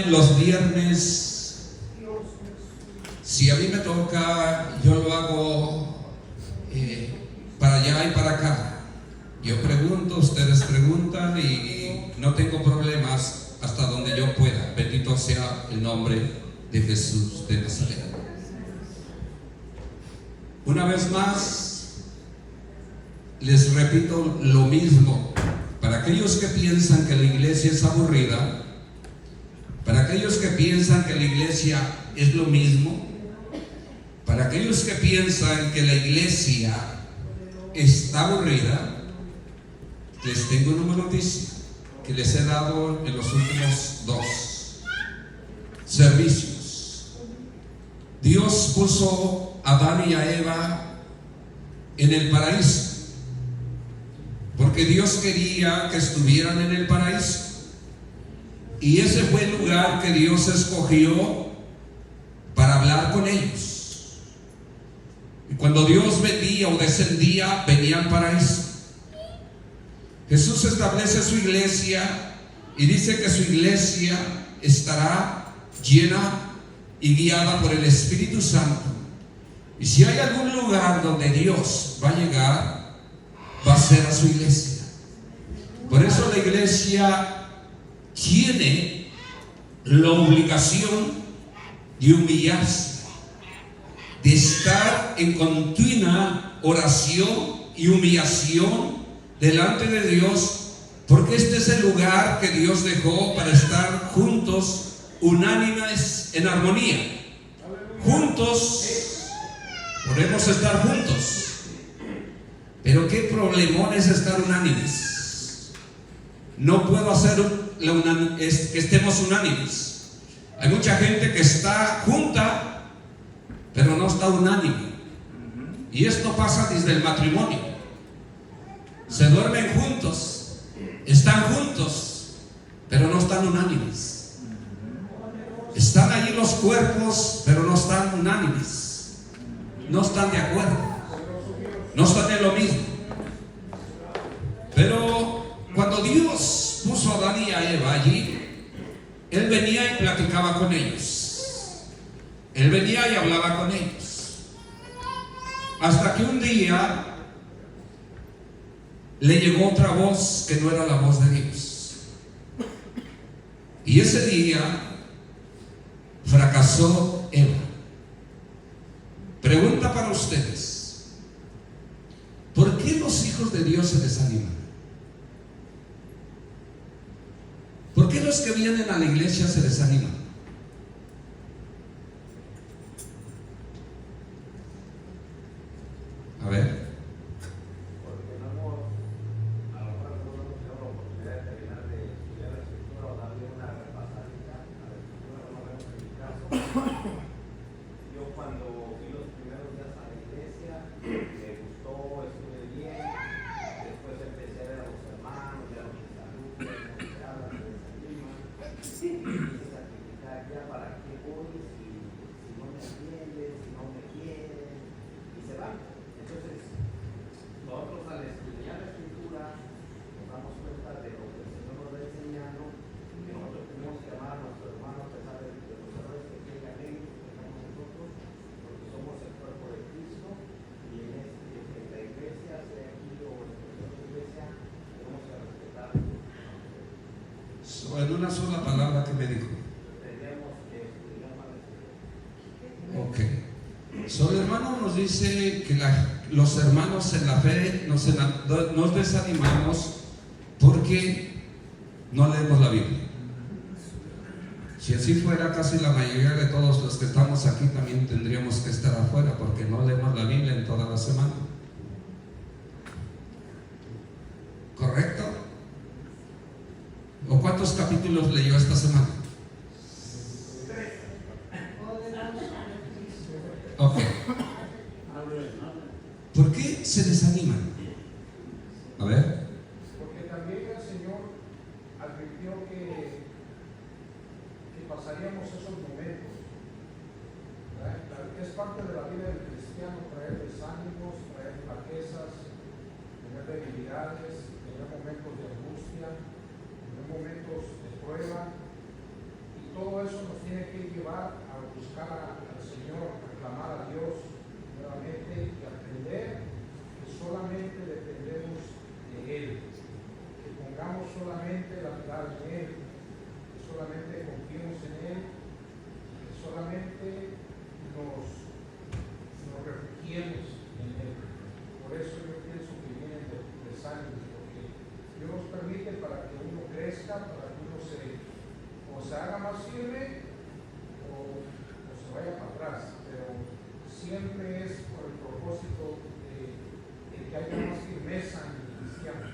Los viernes, si a mí me toca, yo lo hago para allá y para acá. Yo pregunto, ustedes preguntan y no tengo problemas hasta donde yo pueda. Bendito sea el nombre de Jesús de Nazaret. Una vez más, les repito lo mismo. Para aquellos que piensan que la iglesia es aburrida, para aquellos que piensan que la iglesia es lo mismo, para aquellos que piensan que la iglesia está aburrida, les tengo una noticia que les he dado en los últimos 2 servicios. Dios puso a Adán y a Eva en el paraíso, porque Dios quería que estuvieran en el paraíso. Y ese fue el lugar que Dios escogió para hablar con ellos. Y cuando Dios venía o descendía, venía al paraíso. Jesús establece su iglesia y dice que su iglesia estará llena y guiada por el Espíritu Santo. Y si hay algún lugar donde Dios va a llegar, va a ser a su iglesia. Por eso la iglesia tiene la obligación de humillarse, de estar en continua oración y humillación delante de Dios, porque este es el lugar que Dios dejó para estar juntos, unánimes, en armonía. Juntos, podemos estar juntos, pero qué problemón es estar unánimes. No puedo hacer que estemos unánimes. Hay mucha gente que está junta, pero no está unánime. Y esto pasa desde el matrimonio. Se duermen juntos, están juntos, pero no están unánimes. Están allí los cuerpos, pero no están unánimes. No están de acuerdo. No están en lo mismo. Pero cuando Dios puso a Adán y a Eva allí, Él venía y platicaba con ellos. Él venía y hablaba con ellos. Hasta que un día le llegó otra voz que no era la voz de Dios. Y ese día fracasó Eva. Pregunta para ustedes: ¿por qué los hijos de Dios se desaniman? ¿Por qué los que vienen a la iglesia se desaniman? A ver. Porque no hemos, a lo mejor no hemos tenido la oportunidad de terminar de estudiar la escritura o darle una repasadita a la escritura, no vemos en mi caso. Yo cuando fui los primeros días a la iglesia, me gustó, estuve bien, después empecé a ver a los hermanos, ya los saludos, se hablan, se desaniman, y empiezas a criticar ya para qué voy, si no me atienden, si no me quieren, y se van. Entonces, nosotros al estudiar la escritura nos damos cuenta de lo que el Señor nos va enseñando, que nosotros tenemos que amar a nuestro hermano a pesar de los errores que tengan ellos, que tengamos nosotros, porque somos el cuerpo de Cristo, y en la iglesia, sea aquí o en cualquier otra iglesia, tenemos que respetar. En una sola palabra que me dijo. Tenemos que estudiar más la escritura. Ok. El hermano nos dice que los hermanos en la fe nos desanimamos porque no leemos la Biblia. Si así fuera, casi la mayoría de todos los que estamos aquí también tendríamos que estar afuera, porque no leemos la Biblia en toda la semana. ¿Correcto? ¿O cuántos capítulos leyó esta semana? Ok. ¿Por qué se desaniman? A ver. Porque también el Señor advirtió que pasaríamos esos momentos, ¿verdad? Es parte de la vida del cristiano traer desánimos, traer flaquezas, tener debilidades, tener momentos de angustia, tener momentos de prueba. Y todo eso nos tiene que llevar a buscar al Señor, a clamar a Dios nuevamente y aprender que solamente dependemos de Él, que pongamos solamente la mirada en Él, que solamente confiemos en Él, que solamente nos refugiemos en Él. Por eso yo pienso que vienen de desánimos, porque Dios nos permite para que uno crezca, para que uno se haga más firme o se vaya para atrás, pero siempre es por el propósito de que haya más firmeza en el cristiano.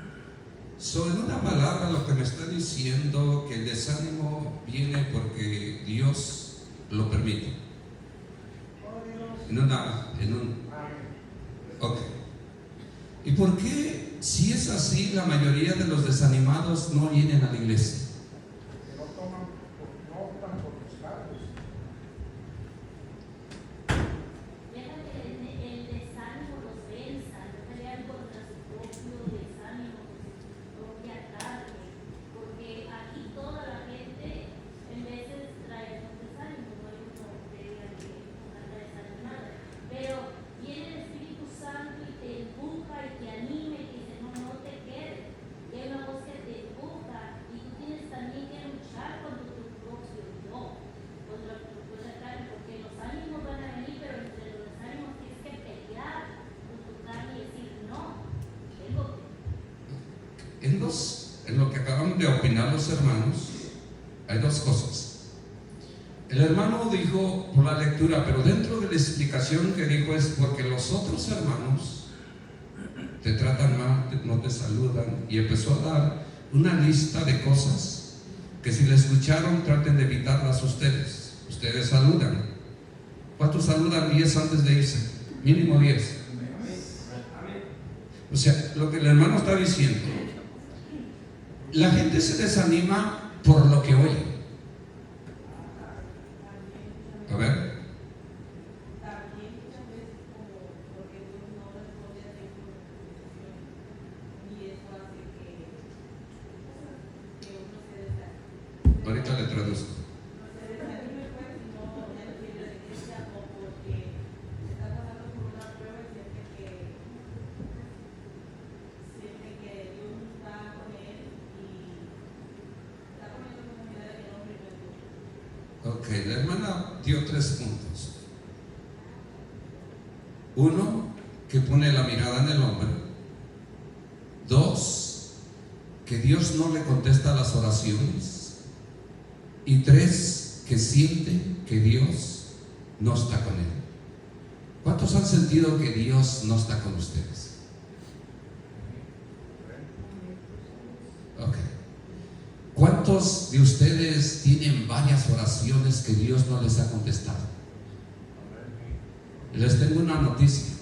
En una palabra, lo que me está diciendo que el desánimo viene porque Dios lo permite. Ok. ¿Y por qué, si es así, la mayoría de los desanimados no vienen a la iglesia? No optan por buscarlos. Deja que el desánimo los venza, no pelean contra su propio desánimo, su propia carne, porque aquí toda la gente en veces trae un desánimo, no hay uno que diga que anda desanimada, pero viene el Espíritu Santo y te empuja y te anima y te dice no te quedes, y hay una voz que te empuja y tú tienes también que luchar contra tu propio yo, contra tu propia carne, porque los ánimos van a venir, pero entre los desánimos tienes que pelear con tu carne y decir no, tengo que. En lo que acaban de opinar los hermanos, hay dos cosas. El hermano dijo por la lectura, pero dentro de la explicación que dijo es porque los otros hermanos te tratan mal, no te saludan, y empezó a dar una lista de cosas que si la escucharon traten de evitarlas ustedes. Ustedes saludan. ¿Cuántos saludan 10 antes de irse? Mínimo 10. O sea, lo que el hermano está diciendo, la gente se desanima por lo que oye. A ver. También muchas veces como porque Dios no responde a tu petición y eso hace que uno se desanime. Ahorita le traduzco. No se desanime pues si no ya no quiere la iglesia o porque está pasando por una prueba y siente que Dios no está con él y está poniendo como mirada que el hombre no es Dios. Ok, la hermana dio 3 puntos. Uno, que pone la mirada en el hombre. 2, que Dios no le contesta las oraciones. Y 3, que siente que Dios no está con él. ¿Cuántos han sentido que Dios no está con ustedes? Ok. ¿Cuántos de ustedes tienen varias oraciones que Dios no les ha contestado? Les tengo una noticia.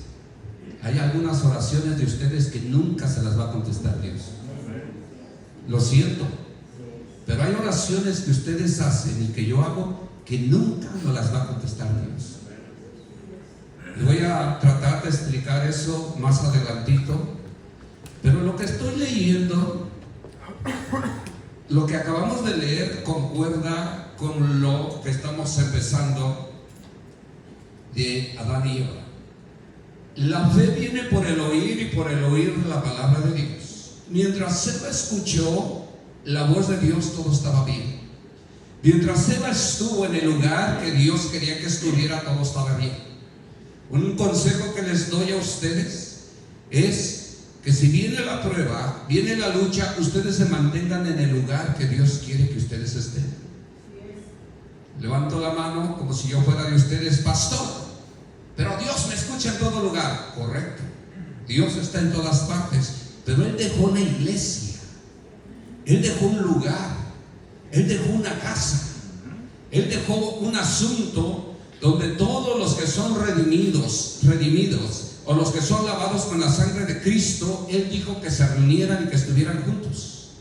Hay algunas oraciones de ustedes que nunca se las va a contestar Dios. Lo siento, pero hay oraciones que ustedes hacen y que yo hago que nunca nos las va a contestar Dios. Y voy a tratar de explicar eso más adelantito, pero lo que estoy leyendo, lo que acabamos de leer, concuerda con lo que estamos empezando de Adán y Eva. La fe viene por el oír y por el oír la palabra de Dios. Mientras Eva escuchó la voz de Dios, todo estaba bien. Mientras Eva estuvo en el lugar que Dios quería que estuviera, todo estaba bien. Un consejo que les doy a ustedes es que si viene la prueba, viene la lucha, ustedes se mantengan en el lugar que Dios quiere que ustedes estén. Levanto la mano como si yo fuera de ustedes, pastor, pero Dios me escucha en todo lugar. Correcto, Dios está en todas partes, pero Él dejó una iglesia, Él dejó un lugar, Él dejó una casa, Él dejó un asunto donde todos los que son redimidos, o los que son lavados con la sangre de Cristo, Él dijo que se reunieran y que estuvieran juntos.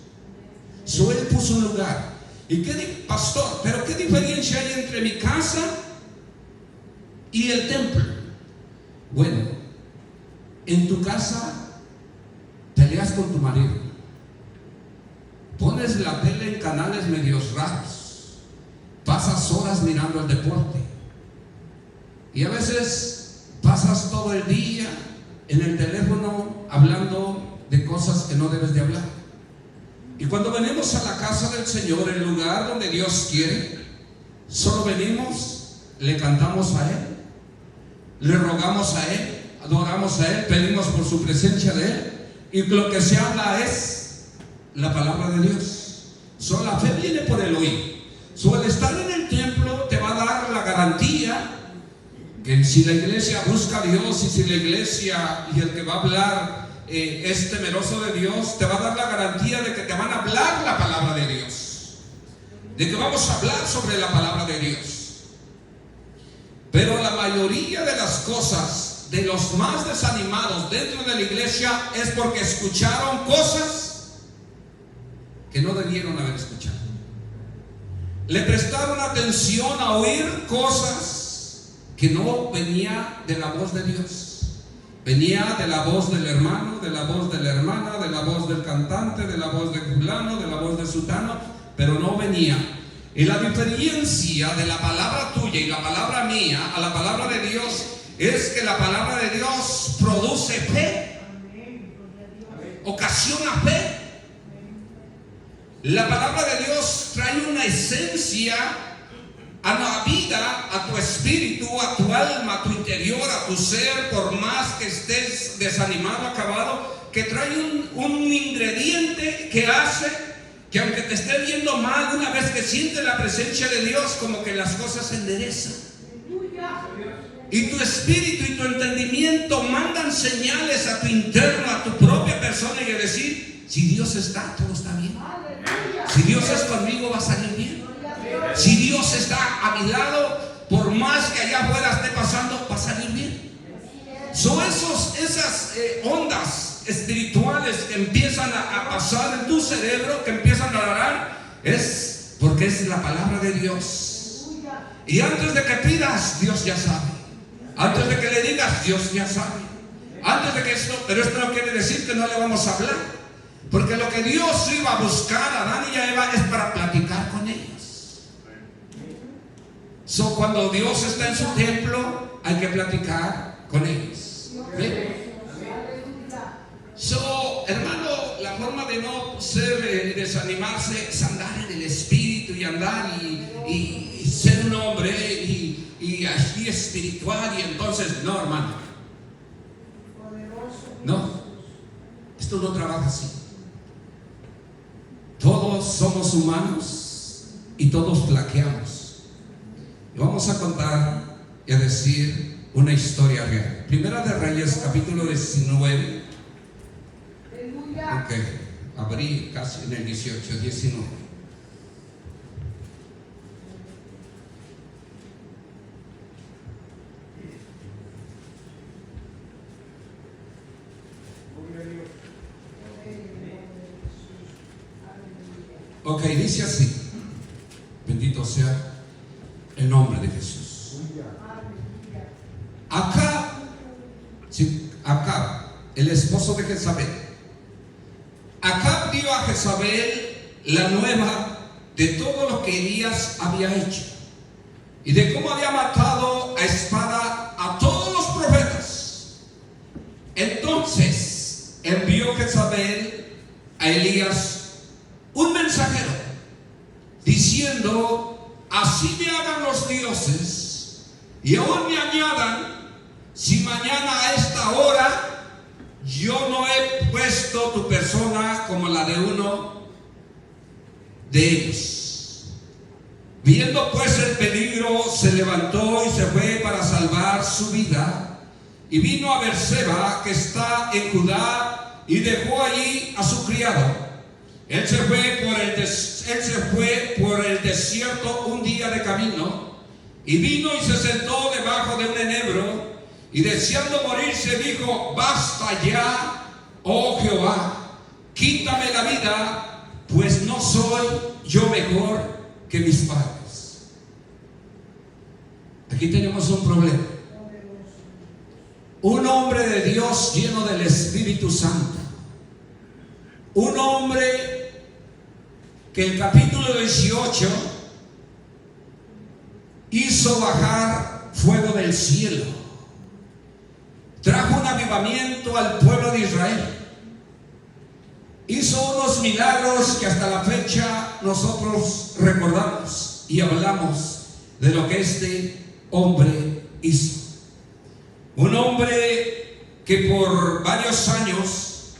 Él puso un lugar. ¿Y qué, pastor? ¿Pero qué diferencia hay entre mi casa y el templo? Bueno, en tu casa peleas con tu marido, pones la tele en canales medios raros, pasas horas mirando el deporte. Y a veces pasas todo el día en el teléfono hablando de cosas que no debes de hablar. Y cuando venimos a la casa del Señor, el lugar donde Dios quiere, solo venimos, le cantamos a Él, le rogamos a Él, adoramos a Él, pedimos por su presencia de Él, y lo que se habla es la palabra de Dios. Solo la fe viene por el oír. Solo el estar en el templo te va a dar la garantía que si la iglesia busca a Dios, y si la iglesia y el que va a hablar es temeroso de Dios, te va a dar la garantía de que te van a hablar la palabra de Dios, de que vamos a hablar sobre la palabra de Dios. Pero la mayoría de las cosas de los más desanimados dentro de la iglesia es porque escucharon cosas que no debieron haber escuchado. Le prestaron atención a oír cosas que no venía de la voz de Dios. Venía de la voz del hermano, de la voz de la hermana, de la voz del cantante, de la voz de fulano, de la voz de sutano, pero no venía. Y la diferencia de la palabra tuya y la palabra mía a la palabra de Dios es que la palabra de Dios produce fe, ocasiona fe. La palabra de Dios trae una esencia a la vida, a tu espíritu, a tu alma, a tu interior, a tu ser, por más que estés desanimado, acabado, que trae un ingrediente que hace que aunque te esté viendo mal, una vez que sientes la presencia de Dios, como que las cosas se enderezan. Y tu espíritu y tu entendimiento mandan señales a tu interno, a tu propia persona, y a decir: si Dios está, todo está bien. Si Dios es conmigo, va a salir bien. Si Dios está a mi lado, por más que allá afuera esté pasando, va a salir bien. Son esas ondas espirituales que empiezan a pasar en tu cerebro, que empiezan a orar, es porque es la palabra de Dios. Y antes de que pidas, Dios ya sabe. Antes de que le digas, Dios ya sabe. Antes de que pero esto no quiere decir que no le vamos a hablar, porque lo que Dios iba a buscar a Adán y a Eva es para platicar con ellos. Cuando Dios está en su templo, hay que platicar con ellos. ¿Bien? Hermano, la forma de no desanimarse es andar en el espíritu y andar y ser un hombre y así espiritual. Y entonces, no, hermano, no, esto no trabaja así. Todos somos humanos y todos flaqueamos. Y vamos a contar y a decir una historia real. Primera de Reyes, capítulo 19. Ok, abrí casi en el 18, 19. Ok, dice así: bendito sea el nombre de Jesús. Acab, el esposo de Jezabel. Acab dio a Jezabel la nueva de todo lo que Elías había hecho y de cómo había matado a espada a todos los profetas. Entonces envió Jezabel a Elías un mensajero diciendo: así me hagan los dioses y aún me añadan, si mañana a esta hora yo no he puesto tu persona como la de uno de ellos. Viendo pues el peligro, se levantó y se fue para salvar su vida, y vino a Berseba, que está en Judá, y dejó allí a su criado. Él se fue por el desierto un día de camino, y vino y se sentó debajo de un enebro, y deseando morirse dijo: basta ya, oh Jehová, quítame la vida, pues no soy yo mejor que mis padres. Aquí tenemos un problema. Un hombre de Dios lleno del Espíritu Santo, un hombre que el capítulo 18 hizo bajar fuego del cielo, trajo un avivamiento al pueblo de Israel, hizo unos milagros que hasta la fecha nosotros recordamos y hablamos de lo que este hombre hizo. Un hombre que por varios años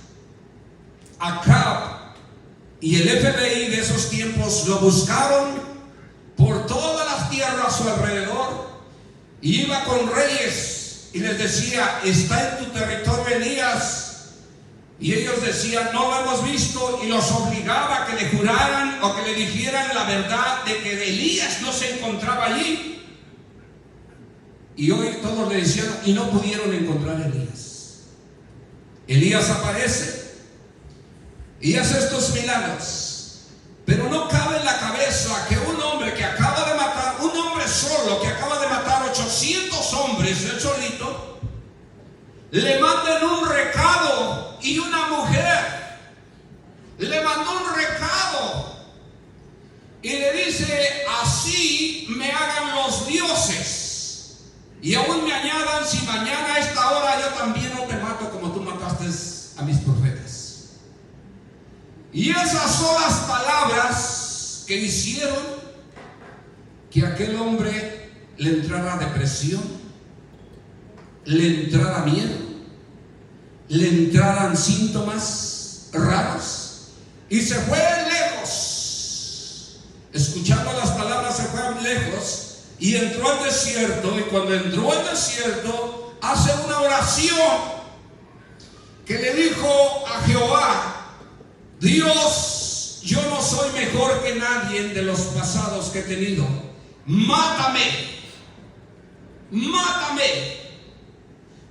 Acab y el FBI de esos tiempos lo buscaron por todas las tierras a su alrededor, y iba con reyes y les decía: está en tu territorio Elías. Y ellos decían: no lo hemos visto, y los obligaba a que le juraran o que le dijeran la verdad de que Elías no se encontraba allí. Y hoy todos le decían, y no pudieron encontrar a Elías. Elías aparece y hace estos milagros, pero no cabe en la cabeza que un hombre que acaba de matar, un hombre solo que acaba de matar 800 hombres, él solito, le manden un recado. Y una mujer le mandó un recado y le dice: así me hagan los dioses y aún me añadan, si mañana a esta hora yo también no te mato como tú mataste a mis profetas. Y esas son las palabras que hicieron que aquel hombre le entrara depresión, le entrara miedo, le entraran síntomas raros y se fue lejos. Escuchando las palabras se fue lejos y entró al desierto, y cuando entró al desierto hace una oración que le dijo a Jehová: Dios, yo no soy mejor que nadie de los pasados que he tenido, mátame,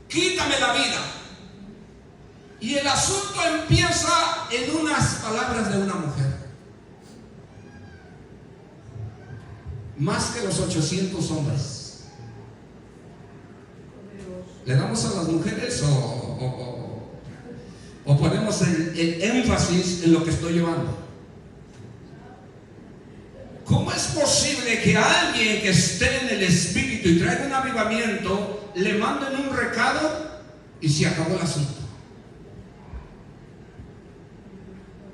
quítame la vida. Y el asunto empieza en unas palabras de una mujer. Más que los 800 hombres. ¿Le damos a las mujeres o ponemos el énfasis en lo que estoy llevando? ¿Cómo es posible que alguien que esté en el Espíritu y traiga un avivamiento le manden un recado y se acabó el asunto?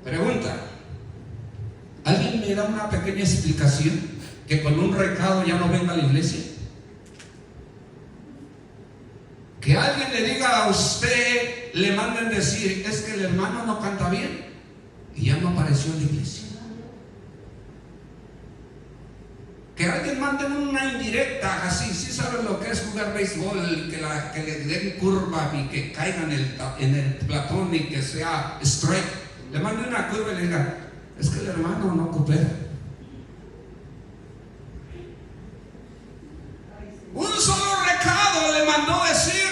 Pregunta: ¿alguien me da una pequeña explicación que con un recado ya no venga a la iglesia? Que alguien le diga a usted, le manden decir: es que el hermano no canta bien, y ya no apareció en la iglesia. Que alguien mande una indirecta así: sí saben lo que es jugar béisbol, que le den curva y que caiga en el platón y que sea strike. Le mande una curva y le diga: es que el hermano no coopera. Un solo recado le mandó decir,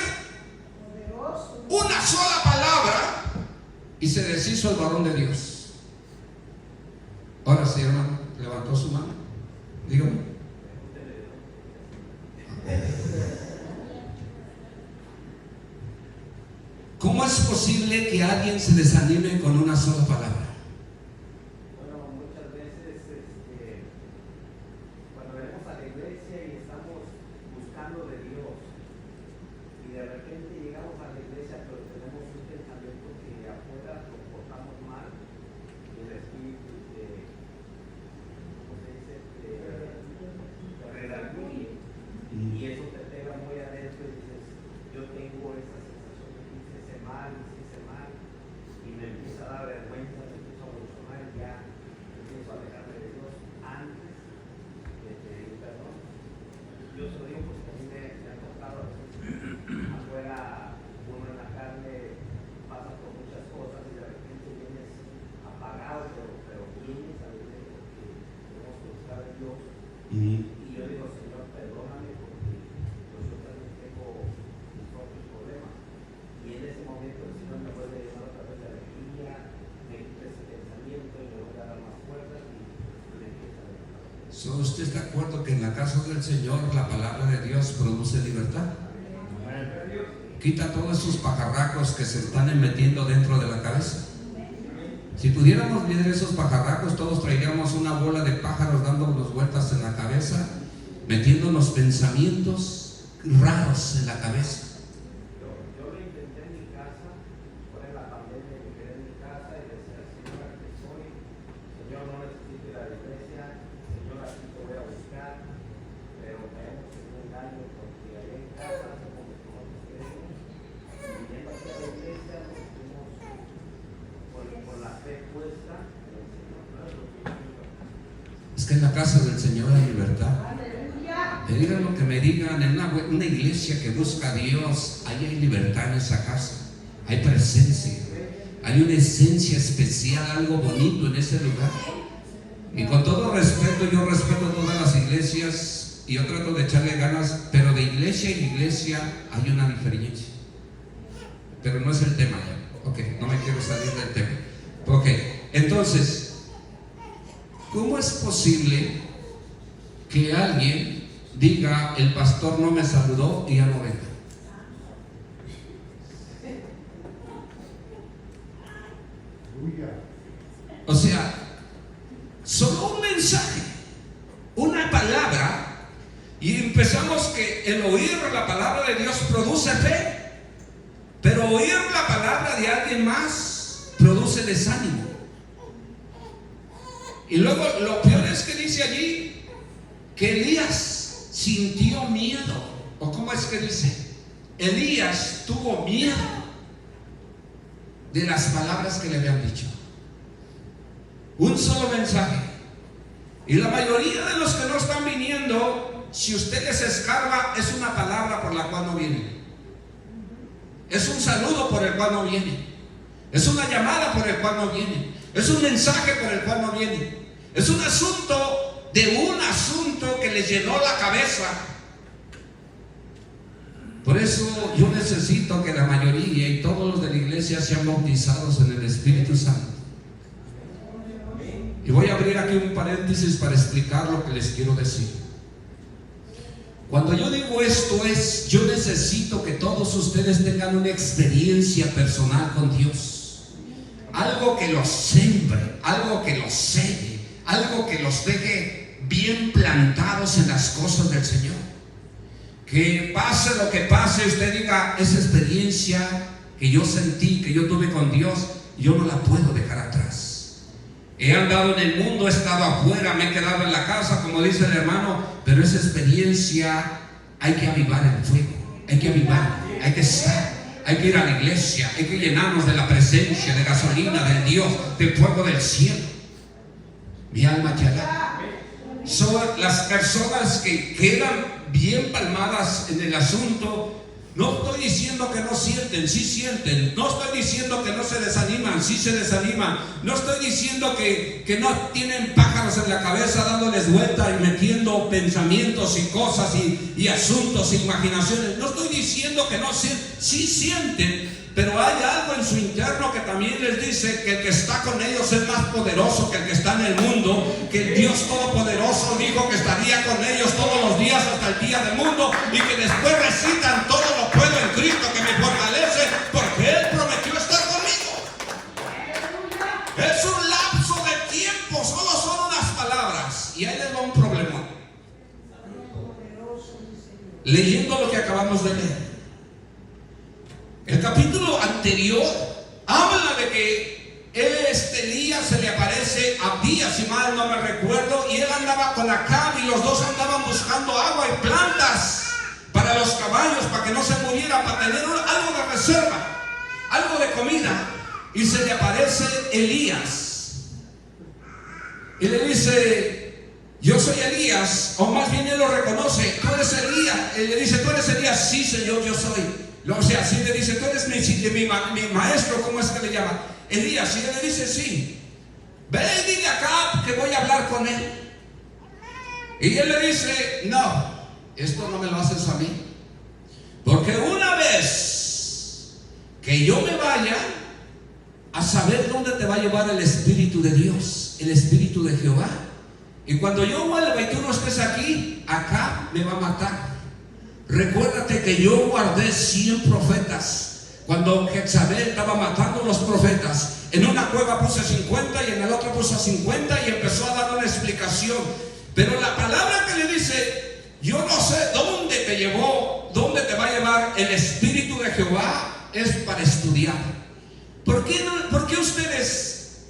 una sola palabra, y se deshizo el varón de Dios. Ahora sí, hermano, levantó su mano. Dígame. ¿Cómo es posible que alguien se desanime con una sola palabra? Bueno, muchas veces cuando venimos a la iglesia y estamos buscando de Dios, y de repente llegamos a la iglesia pero tenemos un pensamiento que afuera nos portamos mal, y el espíritu ¿cómo se dice? Te redarguye, y eso te pega muy adentro y dices: yo tengo esa sensación de que hice mal, y me empieza a dar vergüenza, me empiezo a emocionar y ya empiezo a alejarme de Dios antes de pedir perdón. Yo se lo digo porque a mí me ha tocado a veces afuera, uno en la carne pasa por muchas cosas y de repente vienes apagado, pero vienes a la iglesia porque tenemos que buscar a Dios. Y yo digo: Señor, perdóname porque yo también tengo mis propios problemas. Y en ese momento el Señor me vuelve a llevar otra vez de alegría, me quita ese pensamiento y me vuelve a dar más fuerzas y me empieza a levantar. ¿Usted está de acuerdo que en la casa del Señor la palabra de Dios produce libertad? Quita todos esos pajarracos que se están metiendo dentro de la cabeza. Si pudiéramos ver esos pajarracos, todos traeríamos una bola de pájaros dándonos vueltas en la cabeza metiéndonos pensamientos raros en la cabeza. Yo lo intenté en mi casa, después de la pandemia me quedé en mi casa y decía, Señor, aquí estoy, Señor, no necesito ir a la iglesia, Señor, aquí te voy a buscar, pero caemos en un engaño porque allá en casa somos los que nosotros queremos, y viniendo aquí a la iglesia nos fuimos con la fe puesta en el Señor. Claro, lo que yo quiero. Es que en la casa del Señor hay libertad. Me digan lo que me digan, en una iglesia que busca a Dios, ahí hay libertad en esa casa, hay presencia, hay una esencia especial, algo bonito en ese lugar. Y con todo respeto, yo respeto todas las iglesias y yo trato de echarle ganas, pero de iglesia en iglesia hay una diferencia. Pero no es el tema ya. Ok, no me quiero salir del tema. Ok, entonces, ¿cómo es posible que alguien diga, el pastor no me saludó y ya no venga? O sea, solo un mensaje, una palabra, y empezamos que el oír la palabra de Dios produce fe, pero oír la palabra de alguien más produce desánimo. Y luego lo peor es que dice allí que Elías sintió miedo. ¿O cómo es que dice? Elías tuvo miedo de las palabras que le habían dicho. Un solo mensaje. Y la mayoría de los que no están viniendo, si usted les escarba, es una palabra por la cual no vienen. Es un saludo por el cual no vienen. Es una llamada por el cual no vienen. Es un mensaje por el cual no vienen. Es un asunto que les llenó la cabeza. Por eso yo necesito que la mayoría y todos los de la iglesia sean bautizados en el Espíritu Santo. Y voy a abrir aquí un paréntesis para explicar lo que les quiero decir. Cuando yo digo esto es, yo necesito que todos ustedes tengan una experiencia personal con Dios. Algo que los sembre, algo que los selle, algo que los deje bien plantados en las cosas del Señor. Que pase lo que pase, usted diga, esa experiencia que yo sentí, que yo tuve con Dios, yo no la puedo dejar atrás. He andado en el mundo, he estado afuera, me he quedado en la casa, como dice el hermano, pero esa experiencia hay que avivar el fuego, hay que avivar, hay que estar, hay que ir a la iglesia, hay que llenarnos de la presencia, de gasolina, del Dios, del fuego del cielo. Mi alma te alaba. Son las personas que quedan bien palmadas en el asunto. No estoy diciendo que no sienten, sí sienten. No estoy diciendo que no se desaniman, sí se desaniman. No estoy diciendo que no tienen pájaros en la cabeza dándoles vuelta y metiendo pensamientos y cosas y asuntos e imaginaciones. No estoy diciendo que no sienten, sí sienten. Pero hay algo en su interno que también les dice que el que está con ellos es más poderoso que el que está en el mundo, que el Dios Todopoderoso dijo que estaría con ellos todos los días hasta el día del mundo, y que después recitan todo lo puedo en Cristo que me fortalece, porque Él prometió estar conmigo. Es un lapso de tiempo, solo son unas palabras, y ahí les va un problema. Leyendo lo que acabamos de leer, el capítulo anterior habla de que Elías se le aparece a Abías, si mal no me recuerdo, y él andaba con Acab y los dos andaban buscando agua y plantas para los caballos, para que no se murieran, para tener algo de reserva, algo de comida. Y se le aparece Elías y le dice, yo soy Elías, o más bien él lo reconoce, tú eres Elías. Él le dice, tú eres Elías. Sí, Señor, yo soy. O sea, así le dice, tú eres mi maestro, ¿cómo es que le llama? Elías. Y él le dice, sí. Ve y dile acá que voy a hablar con él. Y él le dice, no, esto no me lo haces a mí. Porque una vez que yo me vaya, a saber dónde te va a llevar el Espíritu de Dios, el Espíritu de Jehová. Y cuando yo vuelva y tú no estés aquí, acá me va a matar. Recuérdate que yo guardé 100 profetas. Cuando Jezabel estaba matando a los profetas, en una cueva puse 50 y en la otra puse 50, y empezó a dar una explicación. Pero la palabra que le dice, Yo no sé dónde te llevó, dónde te va a llevar el Espíritu de Jehová, es para estudiar. ¿Por qué ustedes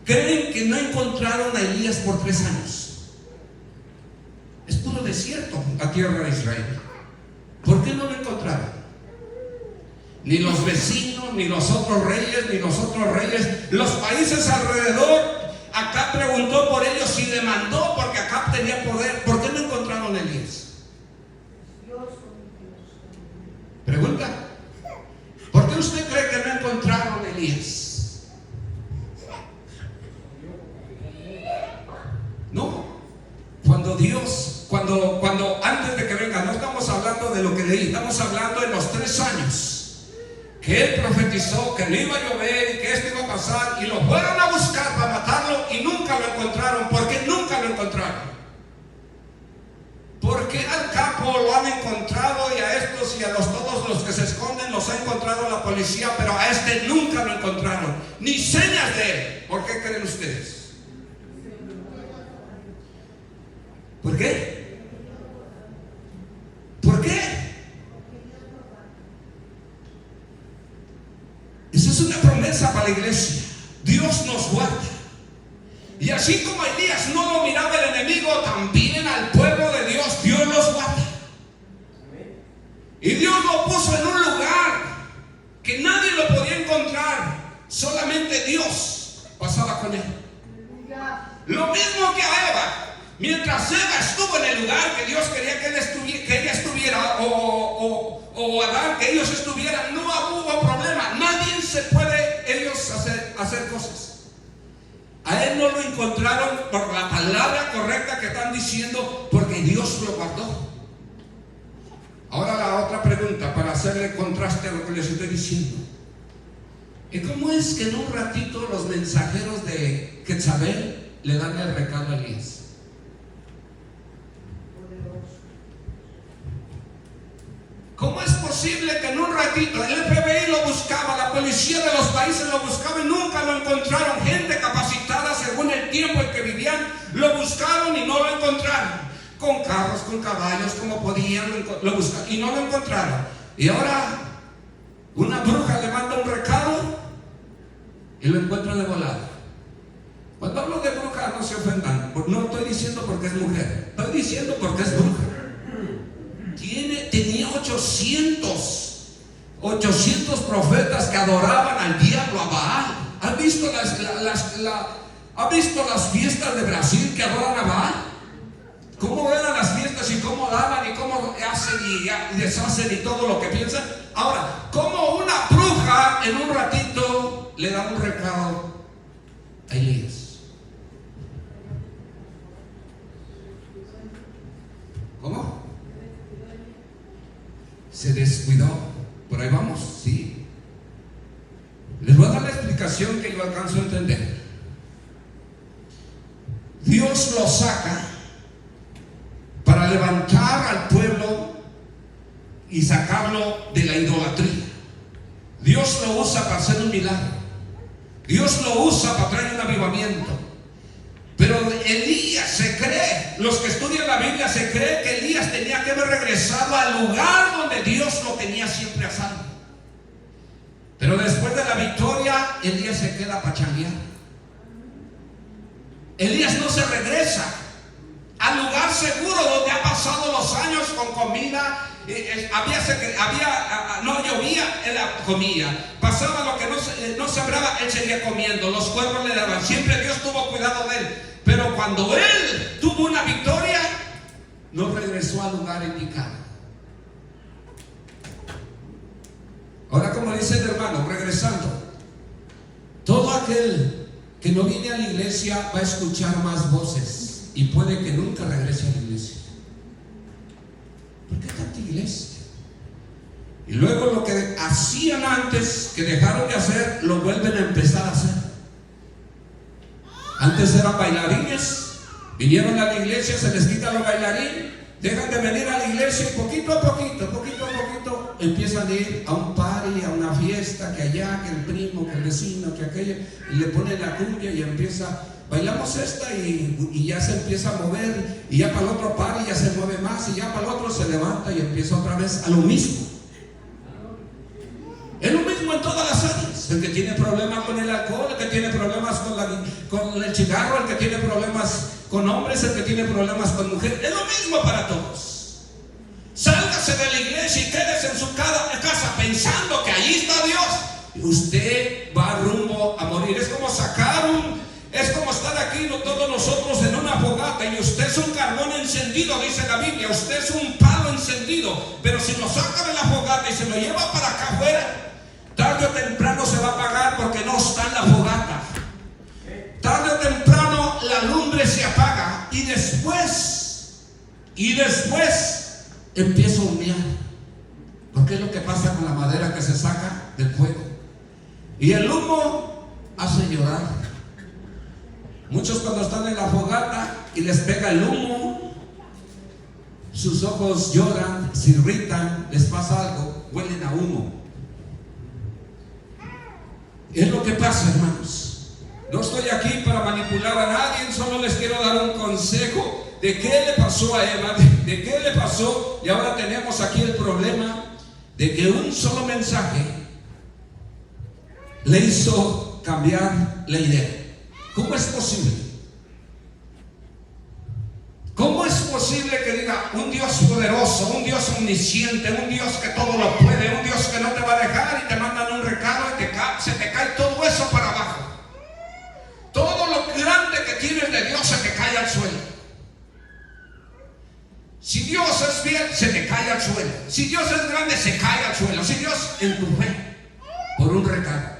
creen que no encontraron a Elías por 3 años? Es puro desierto la tierra de Israel. ¿Por qué no lo encontraron? Ni los vecinos, ni los otros reyes, los países alrededor. Acab preguntó por ellos y demandó porque Acab tenía poder. ¿Por qué no encontraron a Elías? Pregunta. ¿Por qué usted cree que no encontraron a Elías? No. Cuando antes de que venga, no estamos hablando de lo que leí, estamos hablando de los 3 años que él profetizó que no iba a llover y que esto iba a pasar, y lo fueron a buscar para matarlo y nunca lo encontraron. ¿Por qué nunca lo encontraron? Porque al capo lo han encontrado, y a estos y a todos los que se esconden los ha encontrado la policía, pero a este nunca lo encontraron, ni señas de él. ¿Por qué creen ustedes? ¿Por qué? ¿Por qué? Esa es una promesa para la iglesia. Dios nos guarda. Y así como Elías no lo miraba el enemigo, también al pueblo de Dios, Dios los guarda. Y Dios lo puso en un lugar que nadie lo podía encontrar. Solamente Dios pasaba con él. Lo mismo que a Eva. Mientras Eva estuvo en el lugar que Dios quería que ella estuviera, o Adán, que ellos estuvieran, no hubo problema. Nadie se puede ellos hacer cosas. A él no lo encontraron por la palabra correcta que están diciendo, porque Dios lo guardó. Ahora la otra pregunta, para hacerle contraste a lo que les estoy diciendo. ¿Y cómo es que en un ratito los mensajeros de Jezabel le dan el recado a Elías? ¿Cómo es posible que en un ratito el FBI lo buscaba, la policía de los países lo buscaba y nunca lo encontraron? Gente capacitada según el tiempo en que vivían, lo buscaron y no lo encontraron. Con carros, con caballos, como podían, lo buscaron y no lo encontraron. Y ahora una bruja le manda un recado y lo encuentra de volada. Cuando hablo de bruja, no se ofendan. No estoy diciendo porque es mujer, estoy diciendo porque es bruja. Tenía 800 profetas que adoraban al diablo, a Baal. ¿Has visto las fiestas de Brasil que adoran a Baal? ¿Cómo eran las fiestas y cómo daban y cómo hacen y deshacen y todo lo que piensan? Ahora, ¿cómo una bruja en un ratito le da un recado a Elías? ¿Cómo? Se descuidó. ¿Por ahí vamos? Sí. Les voy a dar la explicación que yo alcanzo a entender. Dios lo saca para levantar al pueblo y sacarlo de la idolatría. Dios lo usa para hacer un milagro. Dios lo usa para traer un avivamiento. Pero Elías se cree, los que estudian la Biblia se cree que Elías tenía que haber regresado al lugar donde Dios lo tenía siempre a salvo. Pero después de la victoria, Elías se queda para changuear. Elías no se regresa al lugar seguro donde ha pasado los años con comida. No llovía, él comía. Pasaba lo que no sembraba, él seguía comiendo. Los cuervos le daban. Siempre Dios tuvo cuidado de él. Pero cuando él tuvo una victoria, no regresó al lugar indicado. Ahora, como dice el hermano, regresando, todo aquel que no viene a la iglesia va a escuchar más voces y puede que nunca regrese a la iglesia. ¿Por qué tanta iglesia? Y luego lo que hacían antes, que dejaron de hacer, lo vuelven a empezar a hacer. Antes eran bailarines, vinieron a la iglesia, se les quita los bailarines, dejan de venir a la iglesia y poquito a poquito, empiezan a ir a un party, a una fiesta, que allá, que el primo, que el vecino, que aquello, y le ponen la cumbia y empieza, bailamos esta y ya se empieza a mover, y ya para el otro party ya se mueve más, y ya para el otro se levanta y empieza otra vez a lo mismo. Es lo mismo en todas las áreas. El que tiene problemas con el alcohol, el que tiene problemas con el cigarro, el que tiene problemas con hombres, el que tiene problemas con mujeres, es lo mismo para todos. Sálgase de la iglesia y quédese en su casa pensando que allí está Dios. Usted va rumbo a morir. Es como es como estar aquí todos nosotros en una fogata y usted es un carbón encendido, dice la Biblia. Usted es un palo encendido, pero si lo saca de la fogata y se lo lleva para acá afuera, tarde o temprano se va a apagar porque no está en la fogata. Tarde o temprano la lumbre se apaga y después empieza a humear. Porque es lo que pasa con la madera que se saca del fuego. Y el humo hace llorar. Muchos cuando están en la fogata y les pega el humo, sus ojos lloran, se irritan, les pasa algo, huelen a humo. Es lo que pasa, hermanos. No estoy aquí para manipular a nadie, solo les quiero dar un consejo de qué le pasó a Eva, de qué le pasó, y ahora tenemos aquí el problema de que un solo mensaje le hizo cambiar la idea. ¿Cómo es posible? ¿Cómo es posible que diga un Dios poderoso, un Dios omnisciente, un Dios que todo lo puede, un Dios que no te va a dejar y te mandan un recado y se te cae todo eso para abajo? Todo lo grande que tienes de Dios se te cae al suelo. Si Dios es fiel, se te cae al suelo. Si Dios es grande, se cae al suelo. Si Dios en tu fe, por un recado.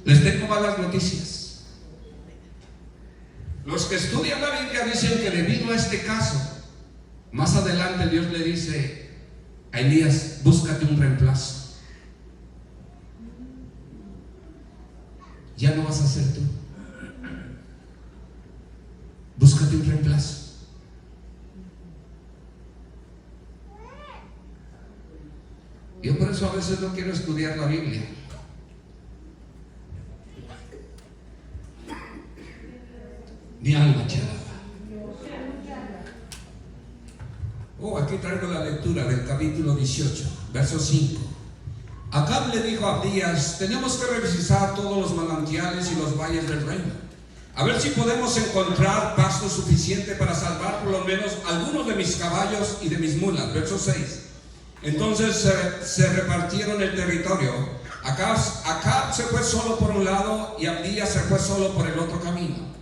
Les tengo malas noticias. Los que estudian la Biblia dicen que debido a este caso, más adelante Dios le dice a Elías: búscate un reemplazo. Ya no vas a ser tú. Búscate un reemplazo. Yo por eso a veces no quiero estudiar la Biblia. Mi alma charaba. Aquí traigo la lectura del capítulo 18, verso 5. Acab le dijo a Abdías: tenemos que revisar todos los manantiales y los valles del reino, a ver si podemos encontrar pasto suficiente para salvar por lo menos algunos de mis caballos y de mis mulas. Verso 6. Entonces se repartieron el territorio. Acab se fue solo por un lado y Abdías se fue solo por el otro camino.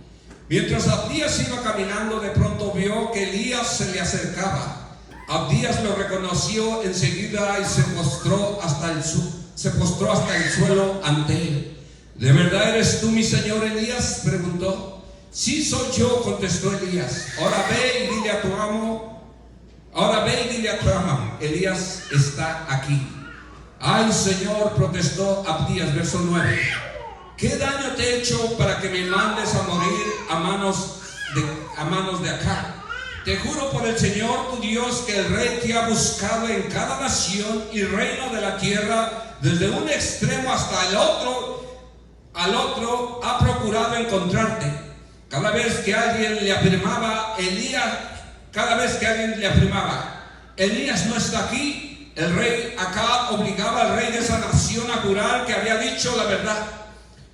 Mientras Abdías iba caminando, de pronto vio que Elías se le acercaba. Abdías lo reconoció enseguida y se postró hasta el suelo ante él. ¿De verdad eres tú, mi señor Elías?, preguntó. Sí, soy yo, contestó Elías. Ahora ve y dile a tu amo, Elías está aquí. Ay, Señor, protestó Abdías. Verso 9. ¿Qué daño te he hecho para que me mandes a morir a manos de Acab? Te juro por el Señor tu Dios que el rey te ha buscado en cada nación y reino de la tierra, desde un extremo hasta el otro, al otro ha procurado encontrarte. Cada vez que alguien le afirmaba, Elías no está aquí, el rey Acab obligaba al rey de esa nación a jurar que había dicho la verdad.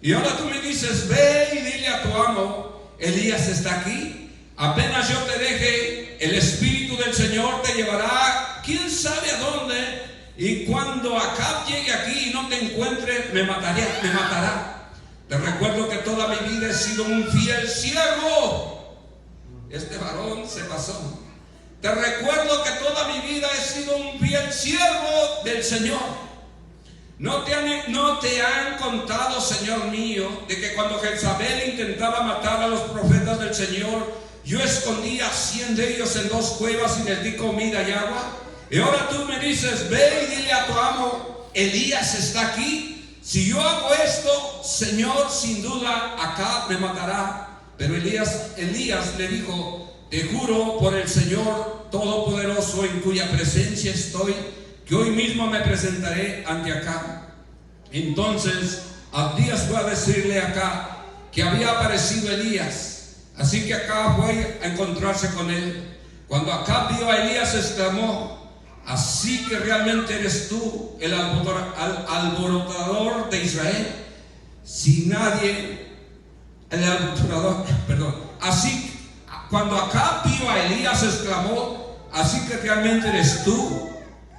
Y ahora tú me dices: ve y dile a tu amo, Elías está aquí. Apenas yo te deje, el Espíritu del Señor te llevará quién sabe a dónde, y cuando Acab llegue aquí y no te encuentre, me matará. Te recuerdo que toda mi vida he sido un fiel siervo. Este varón se pasó. Te recuerdo que toda mi vida he sido un fiel siervo del Señor. ¿No te han contado, Señor mío, de que cuando Jezabel intentaba matar a los profetas del Señor, yo escondía a 100 de ellos en 2 cuevas y les di comida y agua? Y ahora tú me dices: ve y dile a tu amo, Elías está aquí. Si yo hago esto, Señor, sin duda Acab me matará. Pero Elías le dijo: te juro por el Señor Todopoderoso, en cuya presencia estoy, que hoy mismo me presentaré ante Acab. Entonces Abdías fue a decirle a Acab que había aparecido Elías. Así que Acab fue a encontrarse con él. Cuando Acab vio a Elías, exclamó: así que realmente eres tú el alborotador de Israel. Si nadie, el alborotador, perdón. Así, cuando Acab vio a Elías, exclamó: así que realmente eres tú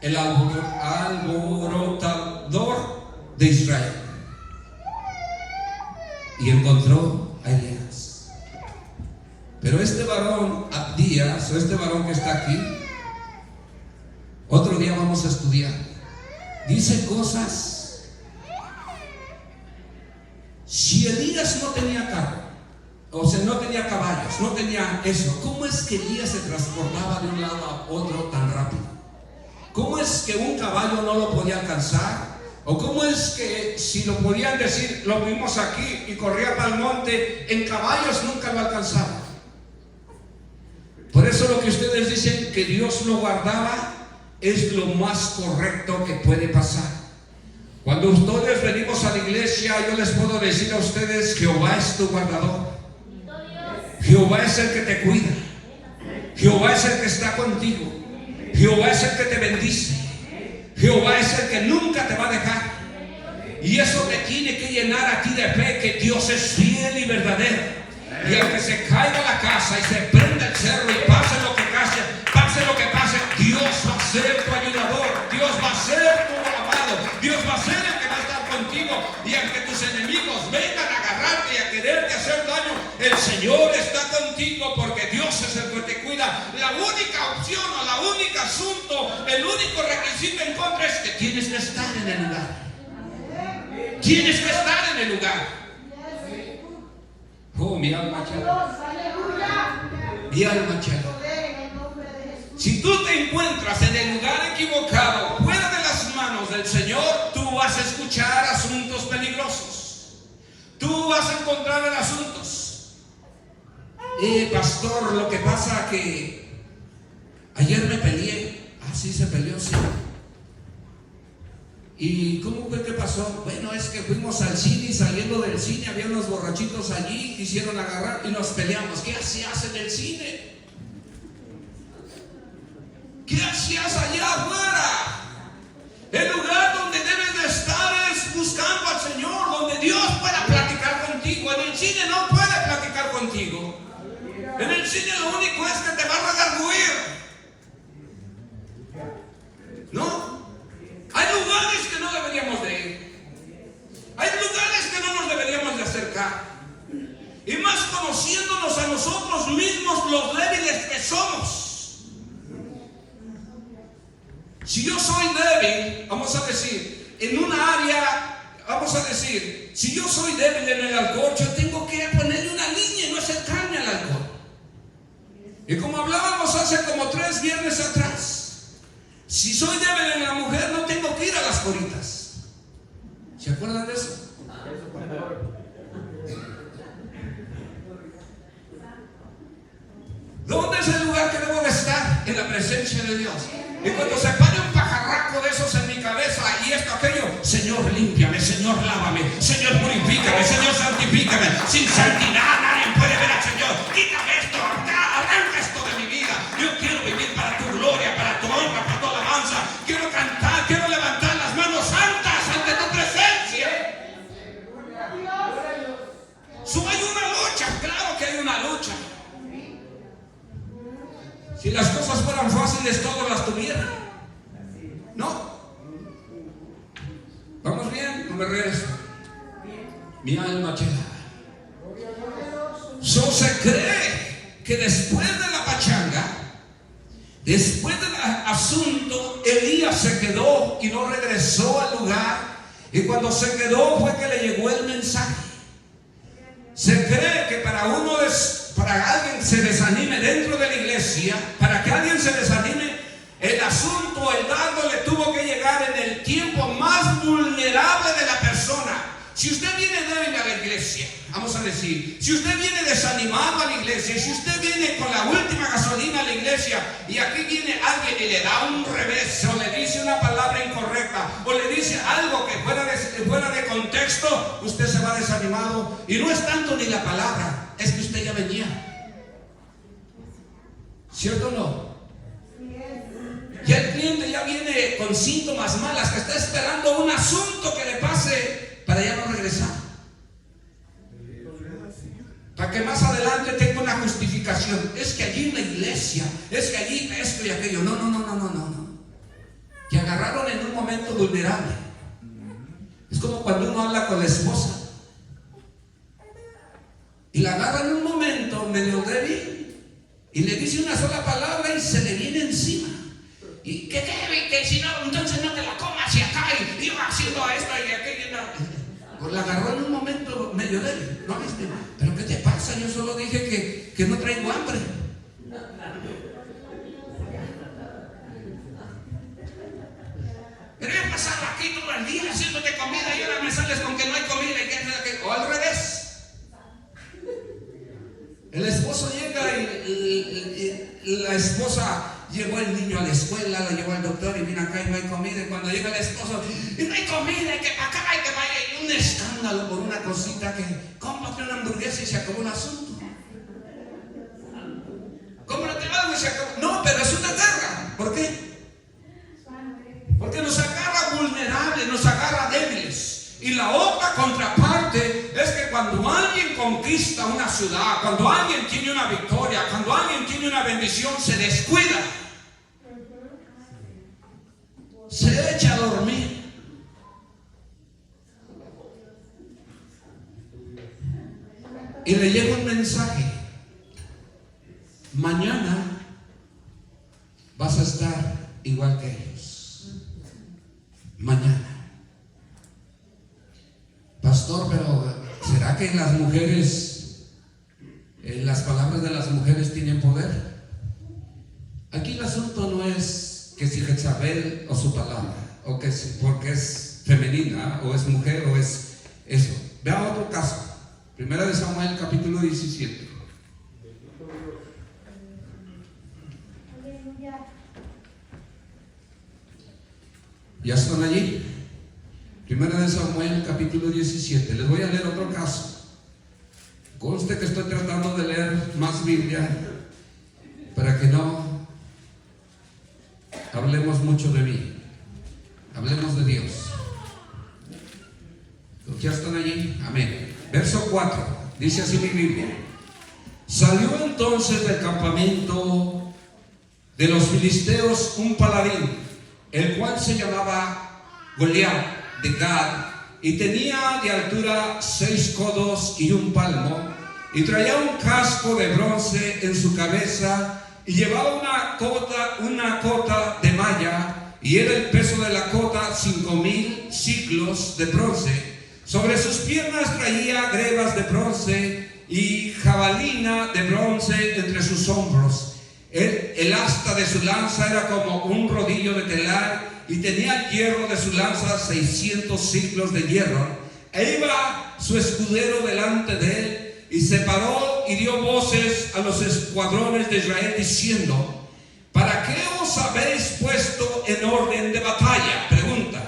el alborotador de Israel. Y encontró a Elías. Pero este varón, Abdías, o este varón que está aquí, otro día vamos a estudiar, dice cosas. Si Elías no tenía carro, o sea, no tenía caballos, no tenía eso, ¿cómo es que Elías se transportaba de un lado a otro tan rápido? ¿Cómo es que un caballo no lo podía alcanzar? ¿O cómo es que, si lo podían decir, lo vimos aquí y corría para el monte, en caballos nunca lo alcanzaba? Por eso lo que ustedes dicen que Dios lo guardaba es lo más correcto que puede pasar. Cuando ustedes venimos a la iglesia, yo les puedo decir a ustedes: Jehová es tu guardador. Jehová es el que te cuida. Jehová es el que está contigo. Jehová es el que te bendice. Jehová es el que nunca te va a dejar. Y eso te tiene que llenar a ti de fe, que Dios es fiel y verdadero. Y aunque se caiga la casa y se prenda el cerro y pase lo que pase, Dios va a ser tu ayudador. Dios va a ser tu amado. Dios va a ser el que va a estar contigo. Y aunque tus enemigos vengan a agarrarte y a quererte hacer daño, el Señor está contigo, porque Dios es el que te cuida. La única opción o la única asunto, el único requisito en contra es que tienes que estar en el lugar. Tienes que estar en el lugar. Oh, mi alma chela. Mi alma chela. Si tú te encuentras en el lugar equivocado, fuera de las manos del Señor, tú vas a escuchar asuntos peligrosos. Tú vas a encontrar en asuntos. Pastor, lo que pasa que ayer me peleé. Ah, sí, se peleó, sí. ¿Y cómo fue que pasó? Bueno, es que fuimos al cine y saliendo del cine había unos borrachitos allí, quisieron agarrar y nos peleamos. ¿Qué hacías en el cine? ¿Qué hacías allá afuera? El lugar donde debes de estar es buscando al Señor, donde Dios pueda platicar contigo. En el cine no puede platicar contigo. En el cine lo único es que te va a redarguir. ¿No? Hay lugares que no deberíamos de ir. Hay lugares que no nos deberíamos de acercar. Y más conociéndonos a nosotros mismos, los débiles que somos. Si yo soy débil, vamos a decir, en una área, vamos a decir, si yo soy débil en el alcohol, yo tengo que ponerle una línea y no acercarme al alcohol. Y como hablábamos hace como 3 viernes atrás, si soy débil en la mujer, no tengo que ir a las coritas. ¿Se acuerdan de eso? ¿Dónde es el lugar que debo de estar? En la presencia de Dios. Y cuando se pare un pajarraco de esos en mi cabeza y esto, aquello, Señor, límpiame, Señor, lávame, Señor, purifícame, Señor, santifícame. Sin santidad nadie puede ver al Señor. Quítame esto, arranca esto de mi vida. Yo quiero vivir para tu gloria, para tu honra, para tu alabanza. Quiero cantar, quiero levantar las manos santas ante tu presencia. Hay una lucha, claro que hay una lucha. Si las cosas fueran fáciles, todos las tuvieran. ¿No? ¿Vamos bien? No me regreso. Mi alma chela. Se cree que después de la pachanga, después del asunto, Elías se quedó y no regresó al lugar. Y cuando se quedó fue que le llegó el mensaje. Se cree que para alguien se desanime dentro de la iglesia, para que alguien se desanime, el asunto, el dardo le tuvo que llegar en el tiempo más vulnerable de la persona. si usted viene débil a la iglesia, vamos a decir, si usted viene desanimado a la iglesia, si usted viene con la última gasolina a la iglesia y aquí viene alguien y le da un revés o le dice una palabra incorrecta o le dice algo que fuera de contexto, usted se va desanimado. Y no es tanto ni la palabra, es que usted ya venía. ¿Cierto o no? Ya el cliente ya viene con síntomas malas, que está esperando un asunto que le pase para ya no regresar, para que más adelante tenga una justificación. Es que allí en la iglesia, es que allí esto y aquello. No. Te agarraron en un momento vulnerable. Es como cuando uno habla con la esposa y la agarra en un momento medio débil y le dice una sola palabra y se le viene encima. Y que si no, entonces no te la comas y acá y iba haciendo esto y aquello. Pues la agarró en un momento medio débil, ¿no viste? Pero ¿qué te pasa? Yo solo dije que no traigo hambre. Pero yo pasaba aquí todo el día haciéndote comida y ahora me sales con que no hay comida y que o al revés. El esposo llega y la esposa llevó el niño a la escuela, lo llevó al doctor y vino acá y no hay comida. Y cuando llega el esposo, y no hay comida, y que acá hay que vaya, y un escándalo por una cosita que cómprate una hamburguesa y se acabó el asunto. Cómprate algo y se acabó. No, pero es una guerra. ¿Por qué? Porque nos agarra vulnerables, nos agarra débiles. Y la otra contraparte es que cuando alguien conquista una ciudad, cuando alguien tiene una victoria, cuando alguien tiene una bendición, se descuida, se echa a dormir. Y le llega un mensaje: mañana vas a estar igual que ellos. Mañana. Pastor, pero ¿será que las mujeres, las palabras de las mujeres tienen poder? Aquí el asunto no es que si Jezabel o su palabra, o que si porque es femenina, o es mujer, o es eso. Vea otro caso. Primera de Samuel, capítulo 17. ¿Ya están allí? Primera de Samuel, capítulo 17. Les voy a leer otro caso. Conste que estoy tratando de leer más Biblia para que no hablemos mucho de mí. Hablemos de Dios. ¿Ya están allí? Amén. Verso 4. Dice así mi Biblia: salió entonces del campamento de los filisteos un paladín, el cual se llamaba Goliat de Gad, y tenía de altura 6 codos y 1 palmo, y traía un casco de bronce en su cabeza, y llevaba una cota de malla, y era el peso de la cota 5,000 ciclos de bronce. Sobre sus piernas traía grebas de bronce y jabalina de bronce entre sus hombros. El asta de su lanza era como un rodillo de telar, y tenía el hierro de su lanza 600 ciclos de hierro. E iba su escudero delante de él, y se paró y dio voces a los escuadrones de Israel diciendo: ¿para qué os habéis puesto en orden de batalla? Pregunta: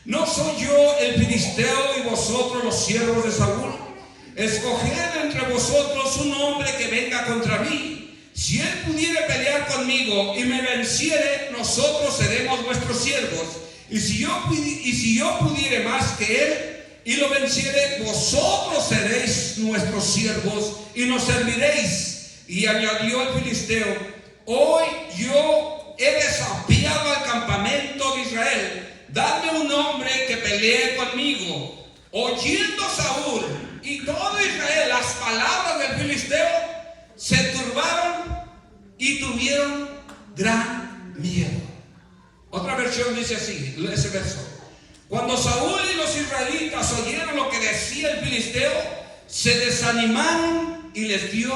¿no soy yo el filisteo y vosotros los siervos de Saúl? Escoged entre vosotros un hombre que venga contra mí. Si él pudiere pelear conmigo y me venciere, nosotros seremos vuestros siervos. Y si yo pudiere más que él y lo venciere, vosotros seréis nuestros siervos y nos serviréis. Y añadió el filisteo: hoy yo he desafiado al campamento de Israel. Dadme un hombre que pelee conmigo. Oyendo Saúl y todo Israel las palabras del filisteo, se turbaron y tuvieron gran miedo. Otra versión dice así, ese verso: cuando Saúl y los israelitas oyeron lo que decía el filisteo, se desanimaron y les dio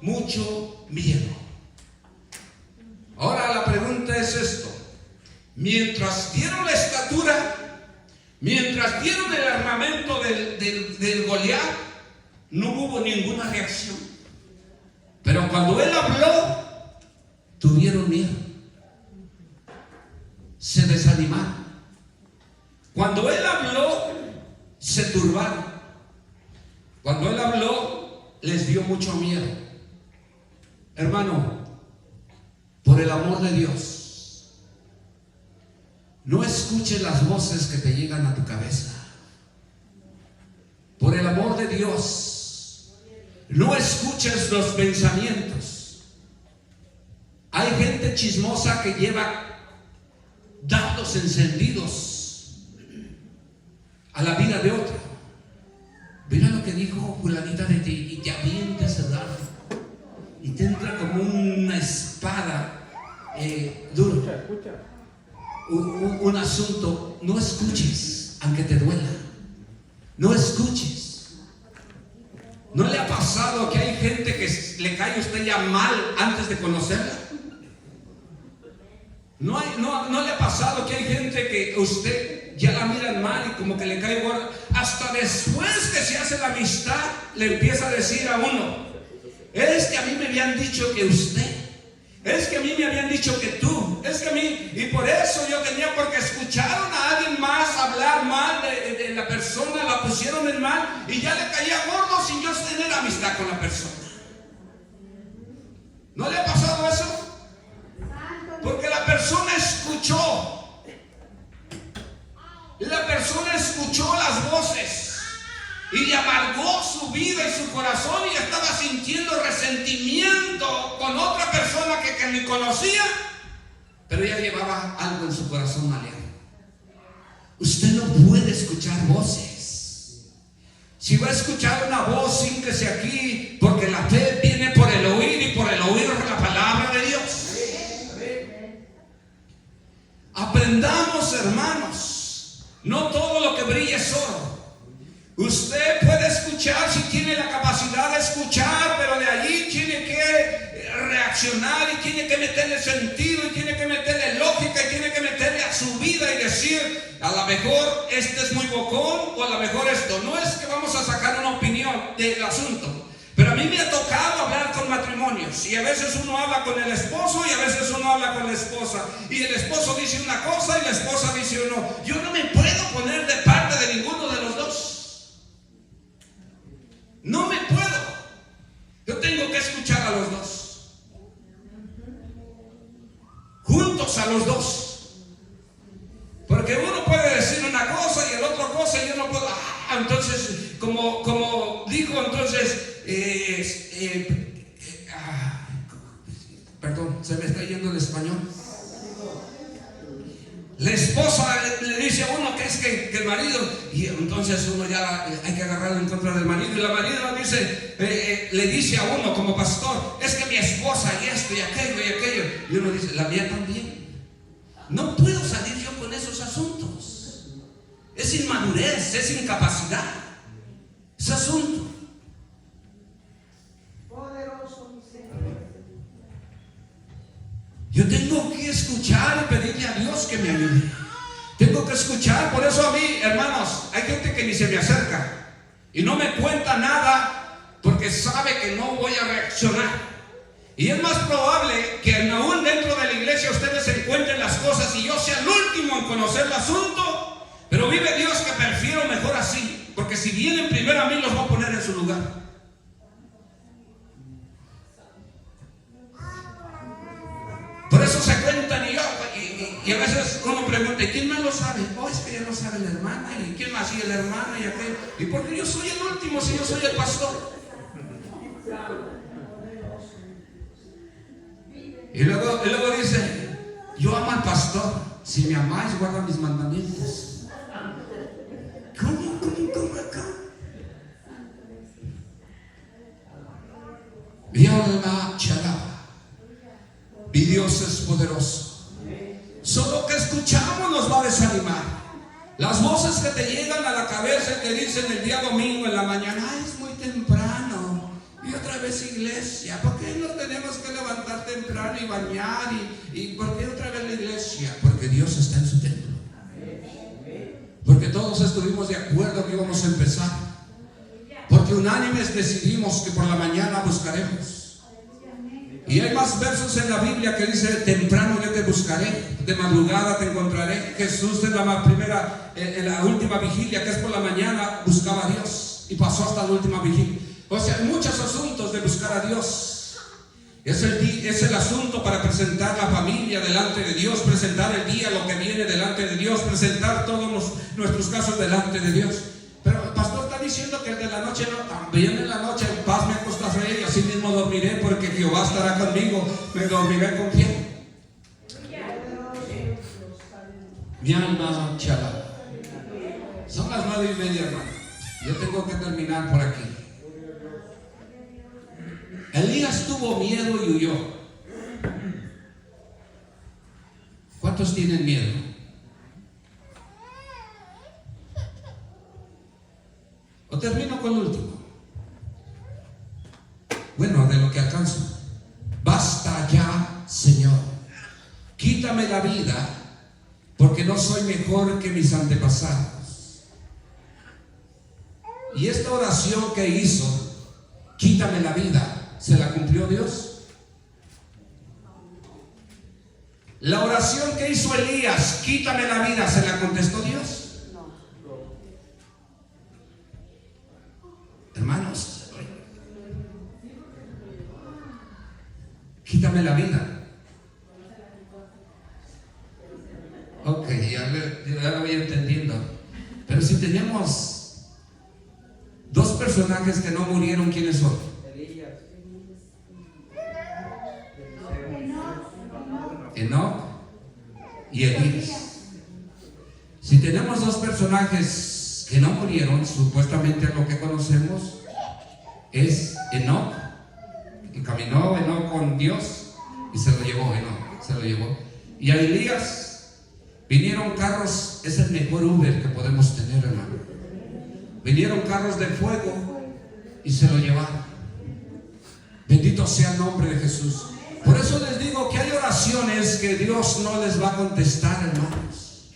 mucho miedo. Ahora la pregunta es esto: mientras vieron la estatura, Mientras dieron el armamento del Goliat, no hubo ninguna reacción. Pero cuando él habló, tuvieron miedo, se desanimaron. Cuando él habló, se turbaron. Cuando él habló, les dio mucho miedo. Hermano, por el amor de Dios, no escuches las voces que te llegan a tu cabeza. Por el amor de Dios, no escuches los pensamientos. Hay gente chismosa que lleva dardos encendidos a la vida de otra. Mira lo que dijo fulanita de ti, y te avienta ese dardo y te entra como una espada duro. Un asunto. No escuches, aunque te duela. No escuches. ¿No le ha pasado que hay gente que le cae a usted ya mal antes de conocerla? ¿No le ha pasado que hay gente que usted ya la miran mal y como que le cae gorda? Hasta después que se hace la amistad, le empieza a decir a uno: es que a mí me habían dicho que usted, es que a mí me habían dicho que tú, es que a mí, y por eso yo tenía, porque escucharon a alguien más hablar mal de la persona, la pusieron en mal y ya le caía gordo sin yo tener amistad con la persona. ¿No le ha pasado eso? Porque la persona escuchó. La persona escuchó las voces y le amargó su vida y su corazón, y estaba sintiendo resentimiento con otra persona que ni conocía, pero ella llevaba algo en su corazón maleado. Usted no puede escuchar voces. Si va a escuchar una voz, sínquese aquí, porque la fe viene por el oír y por el oír la palabra de Dios. Aprendamos, hermanos, no todo lo que brilla es oro. Usted puede escuchar si tiene la capacidad de escuchar, pero de allí tiene que reaccionar y tiene que meterle sentido y tiene que meterle lógica y tiene que meterle a su vida y decir: a lo mejor este es muy bocón, o a lo mejor esto. No es que vamos a sacar una opinión del asunto. Pero a mí me ha tocado hablar con matrimonios, y a veces uno habla con el esposo y a veces uno habla con la esposa, y el esposo dice una cosa y la esposa dice uno. Yo no me puedo poner de parte de ninguno de los dos. No me puedo. Yo tengo que escuchar a los dos, juntos a los dos, porque uno puede decir una cosa y el otro cosa, y yo no puedo. Entonces, como dijo entonces, perdón, se me está yendo el español. La esposa le dice a uno que es que el marido, y entonces uno ya hay que agarrarlo en contra del marido, y el marido le dice a uno como pastor: es que mi esposa y esto y aquello, y uno dice: la mía también. No puedo salir yo con esos asuntos. Es inmadurez, es incapacidad, es asunto. Yo tengo que escuchar y pedirle a Dios que me ayude. Tengo que escuchar. Por eso a mí, hermanos, hay gente que ni se me acerca y no me cuenta nada porque sabe que no voy a reaccionar. Y es más probable que aún dentro de la iglesia ustedes encuentren las cosas y yo sea el último en conocer el asunto. Pero vive Dios que prefiero mejor así, porque si vienen primero a mí, los voy a poner en su lugar. Por eso se cuentan y a veces uno pregunta: ¿y quién más lo sabe? Oh, es que ya lo sabe la hermana, y quién más, y el hermano, y aquel. ¿Y por qué yo soy el último si yo soy el pastor? Y luego dice: yo amo al pastor. Si me amáis, guarda mis mandamientos. ¿Cómo acá? Mi alma chalaba. Y Dios es poderoso. Solo que escuchamos nos va a desanimar. Las voces que te llegan a la cabeza y te dicen el día domingo en la mañana: ay, es muy temprano, y otra vez iglesia. ¿Por qué nos tenemos que levantar temprano y bañar? ¿Y por qué otra vez la iglesia? Porque Dios está en su templo. Porque todos estuvimos de acuerdo que íbamos a empezar, porque unánimes decidimos que por la mañana buscaremos. Y hay más versos en la Biblia que dice: temprano yo te buscaré, de madrugada te encontraré. Jesús en la última vigilia, que es por la mañana, buscaba a Dios y pasó hasta la última vigilia. O sea, hay muchos asuntos de buscar a Dios. Es el asunto para presentar la familia delante de Dios, presentar el día, lo que viene delante de Dios, presentar todos nuestros casos delante de Dios. Pero el pastor está diciendo que el de la noche no, también en la noche en paz me acostaré y así mismo dormiré, porque Jehová estará conmigo, me dormiré con quién. Mi alma chala. Son las 9:30, hermano. Yo tengo que terminar por aquí. Elías tuvo miedo y huyó. ¿Cuántos tienen miedo? O termino con el último. Bueno, de lo que alcanzo. Basta ya, Señor. Quítame la vida, porque no soy mejor que mis antepasados. Y esta oración que hizo, quítame la vida, ¿se la cumplió Dios? La oración que hizo Elías, quítame la vida, ¿se la contestó Dios? Hermanos, quítame la vida. Ok, ya lo voy entendiendo. Pero si teníamos dos personajes que no murieron, ¿quiénes son? Enoc y Elías. Si tenemos dos personajes que no murieron, supuestamente lo que conocemos es Enoc, que caminó Enoc con Dios y se lo llevó. Enoc se lo llevó. Y a Elías vinieron carros, es el mejor Uber que podemos tener, hermano. Vinieron carros de fuego y se lo llevaron. Bendito sea el nombre de Jesús. Por eso les digo que hay oraciones que Dios no les va a contestar, hermanos.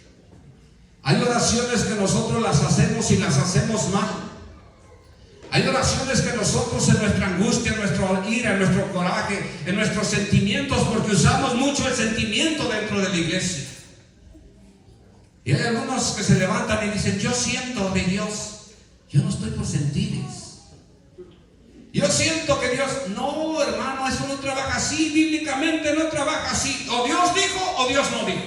Hay oraciones que nosotros las hacemos y las hacemos mal. Hay oraciones que nosotros en nuestra angustia, en nuestra ira, en nuestro coraje, en nuestros sentimientos, porque usamos mucho el sentimiento dentro de la iglesia. Y hay algunos que se levantan y dicen: yo siento de Dios. Yo no estoy por sentires. Yo siento que Dios, no, hermano, eso no trabaja así, bíblicamente no trabaja así. O Dios dijo o Dios no dijo.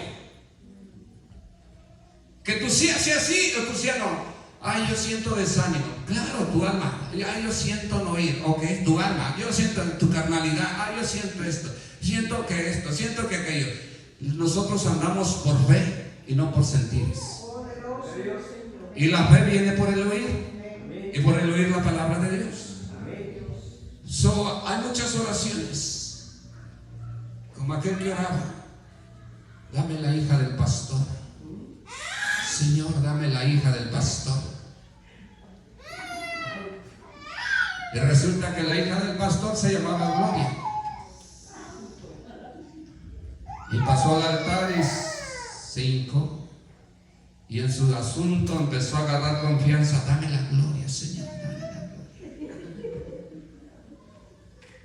Que tú sí sea así o tú sí no. Ay, yo siento desánimo. Claro, tu alma. Ay, yo siento no ir. Ok, tu alma. Yo siento tu carnalidad. Ay, yo siento esto. Siento que esto, siento que aquello. Nosotros andamos por fe y no por sentires. Y la fe viene por el oír. Y por el oír la palabra de Dios. Hay muchas oraciones, como aquel que oraba: dame la hija del pastor. Señor, dame la hija del pastor. Y resulta que la hija del pastor se llamaba Gloria. Y pasó al altar y se hincó. Y en su asunto empezó a agarrar confianza: dame la gloria, Señor.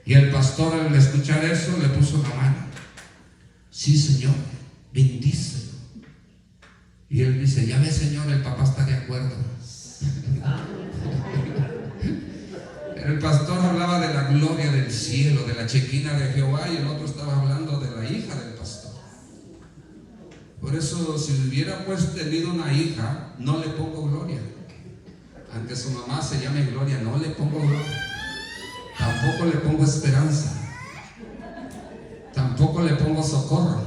Y el pastor, al escuchar eso, le puso la mano: sí, Señor, bendícelo. Y él dice: ya ve, Señor, el papá está de acuerdo. Pero el pastor hablaba de la gloria del cielo, de la chequina de Jehová, y el otro estaba hablando de la hija del pastor. Por eso, si hubiera pues tenido una hija, no le pongo gloria. Aunque su mamá se llame Gloria, no le pongo gloria. Tampoco le pongo esperanza. Tampoco le pongo socorro.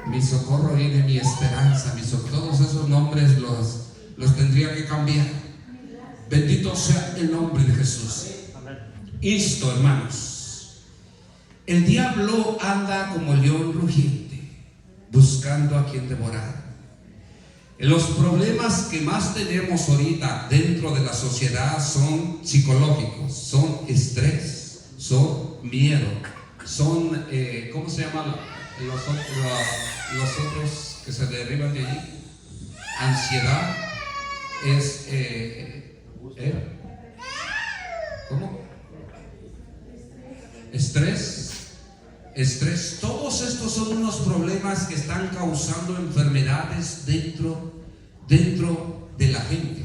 Mi socorro viene, mi esperanza, todos esos nombres los tendría que cambiar. Bendito sea el nombre de Jesús. Insto, hermanos. El diablo anda como león rugiente, buscando a quien devorar. Los problemas que más tenemos ahorita dentro de la sociedad son psicológicos, son estrés, son miedo, son, ¿cómo se llaman los otros que se derriban de allí? ansiedad, es ¿cómo? Estrés. Todos estos son unos problemas que están causando enfermedades dentro de la gente.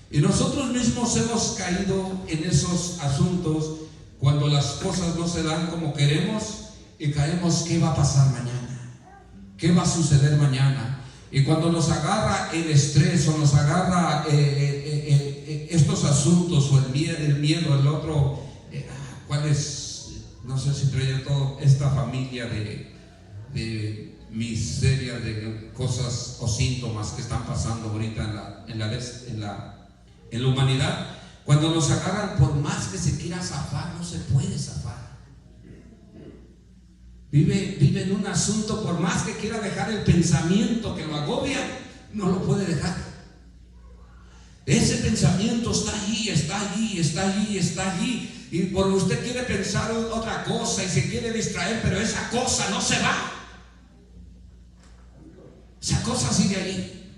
Y nosotros mismos hemos caído en esos asuntos cuando las cosas no se dan como queremos y caemos, ¿qué va a pasar mañana? ¿Qué va a suceder mañana? Y cuando nos agarra el estrés o nos agarra estos asuntos o el miedo, el otro, ¿cuál es? No sé si trae todo esta familia de miseria, de cosas o síntomas que están pasando ahorita en la humanidad. Cuando nos agarran, por más que se quiera zafar, no se puede zafar. Vive en un asunto, por más que quiera dejar el pensamiento que lo agobia, no lo puede dejar. Ese pensamiento está allí. Y por usted quiere pensar otra cosa y se quiere distraer, pero esa cosa no se va. Esa cosa sigue allí.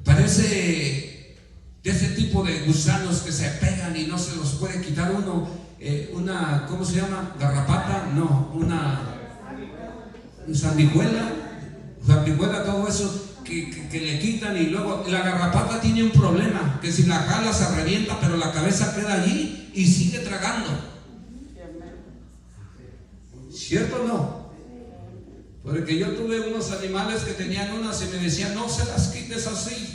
Parece de ese tipo de gusanos que se pegan y no se los puede quitar uno. ¿Cómo se llama? ¿Garrapata? No, una sanguijuela, todo eso que le quitan. Y luego la garrapata tiene un problema, que si la jala se revienta, pero la cabeza queda allí y sigue tragando. ¿Cierto o no? Porque yo tuve unos animales que tenían unas y me decían, no se las quites así.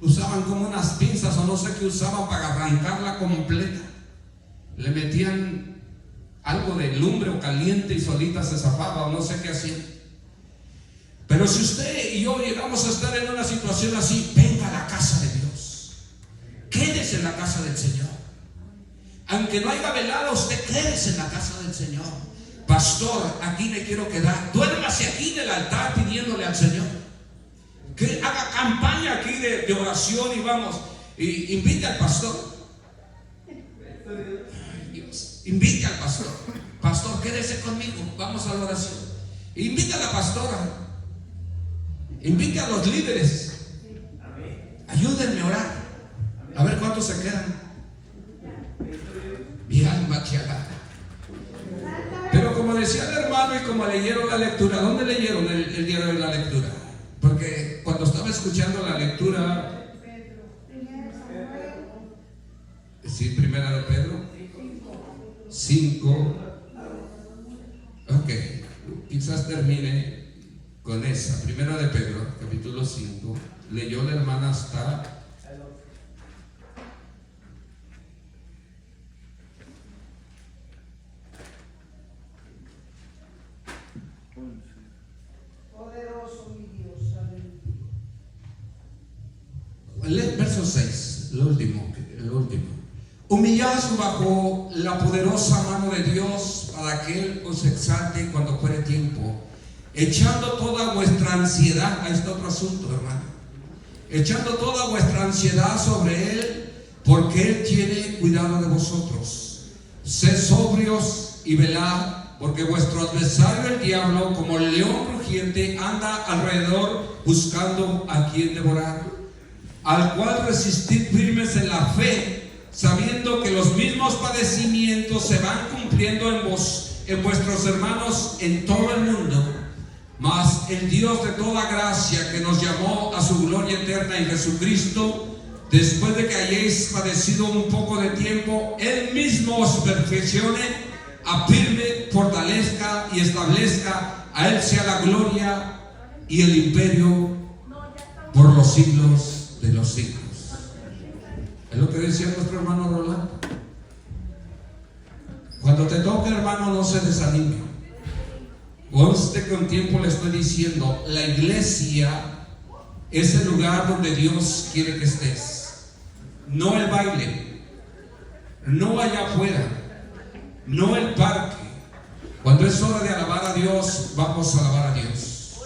Usaban como unas pinzas o no sé qué usaban para arrancarla completa. Le metían algo de lumbre o caliente y solita se zafaba o no sé qué hacían. Pero si usted y yo llegamos a estar en una situación así, venga a la casa de Dios. Quédese en la casa del Señor. Aunque no haya velado, usted quédese en la casa del Señor. Pastor, aquí me quiero quedar. Duérmase aquí en el altar pidiéndole al Señor. Que haga campaña aquí de oración y vamos. Y invite al pastor. Ay, Dios. Invite al pastor. Pastor, quédese conmigo. Vamos a la oración. Invite a la pastora. Invite a los líderes. Ayúdenme a orar. A ver cuántos se quedan. Mi alma te alaba. Pero como decía el hermano y como leyeron la lectura, ¿dónde leyeron el día de hoy la lectura? Porque cuando estaba escuchando la lectura, sí, primera de Pedro 5. Ok, quizás termine con esa. Primera de Pedro, capítulo 5. Leyó la hermana hasta Poderoso mi Dios, el verso 6, el último. Humillaos bajo la poderosa mano de Dios para que Él os exalte cuando fuere tiempo, echando toda vuestra ansiedad. Ahí está otro asunto, hermano. Echando toda vuestra ansiedad sobre Él, porque Él tiene cuidado de vosotros. Sed sobrios y velad, porque vuestro adversario el diablo, como el león rugiente, anda alrededor buscando a quien devorar, al cual resistid firmes en la fe, sabiendo que los mismos padecimientos se van cumpliendo en vuestros hermanos en todo el mundo. Mas el Dios de toda gracia, que nos llamó a su gloria eterna en Jesucristo, después de que hayáis padecido un poco de tiempo, Él mismo os perfeccione, afirme, fortalezca y establezca. A Él sea la gloria y el imperio por los siglos de los siglos. Es lo que decía nuestro hermano Rolando. Cuando te toque, hermano, no se desanime. Usted con tiempo le estoy diciendo, la iglesia es el lugar donde Dios quiere que estés. No el baile, no allá afuera, no el parque. Cuando es hora de alabar a Dios, vamos a alabar a Dios.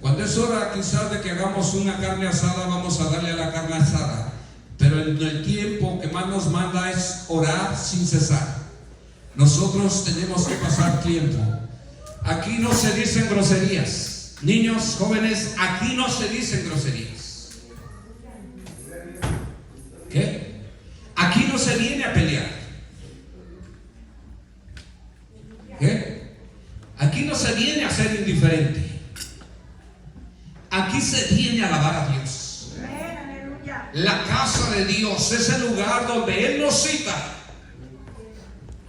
Cuando es hora quizás de que hagamos una carne asada, vamos a darle a la carne asada. Pero en el tiempo que más nos manda es orar sin cesar. Nosotros tenemos que pasar tiempo. Aquí no se dicen groserías. niños, jóvenes, aquí no se dicen groserías. ¿Qué? Aquí no se viene a pelear. ¿Qué? Aquí no se viene a ser indiferente. Aquí se viene a alabar a Dios. La casa de Dios es el lugar donde Él nos cita.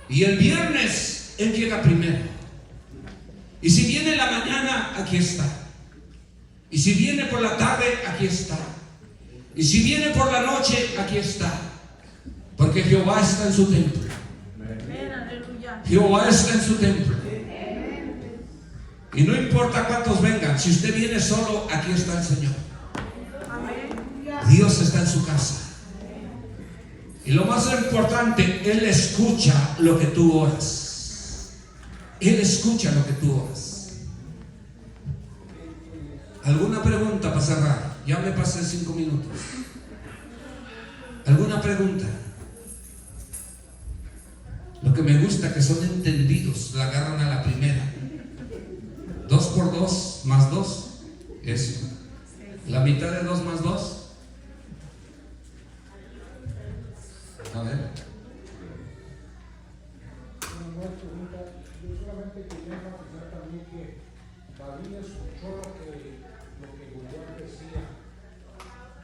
Y el viernes Él llega primero. Y si viene en la mañana, aquí está. Y si viene por la tarde, aquí está. Y si viene por la noche, aquí está. Porque Jehová está en su templo. Jehová está en su templo. Y no importa cuántos vengan, si usted viene solo, aquí está el Señor. Dios está en su casa. Y lo más importante, Él escucha lo que tú oras. Él escucha lo que tú oras. ¿Alguna pregunta para cerrar? Ya me pasé 5 minutos. ¿Alguna pregunta? Lo que me gusta que son entendidos, la agarran a la primera. 2 por 2 más 2, eso. La mitad de 2 más 2. A ver. Yo solamente quería enfatizar también que David escuchó lo que Goliat decía,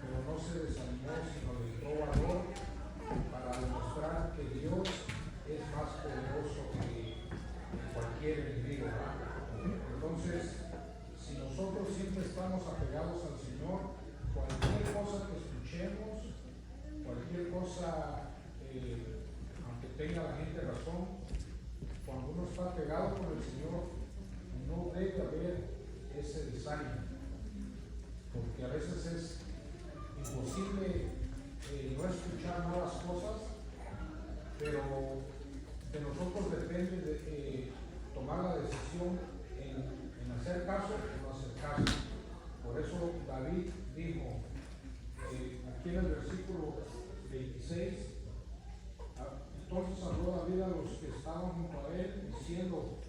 pero no se desanimó, sino le dio valor para demostrar que Dios es más poderoso que cualquier enemigo, ¿verdad? Entonces, si nosotros siempre estamos apegados al Señor, cualquier cosa que escuchemos, cualquier cosa, aunque tenga la gente razón, cuando uno está pegado con el Señor, no debe haber ese desánimo, porque a veces es imposible no escuchar malas cosas, pero de nosotros depende de tomar la decisión en hacer caso o no hacer caso. Por eso David dijo aquí en el versículo 26, entonces habló David a los que estaban junto a él, diciendo: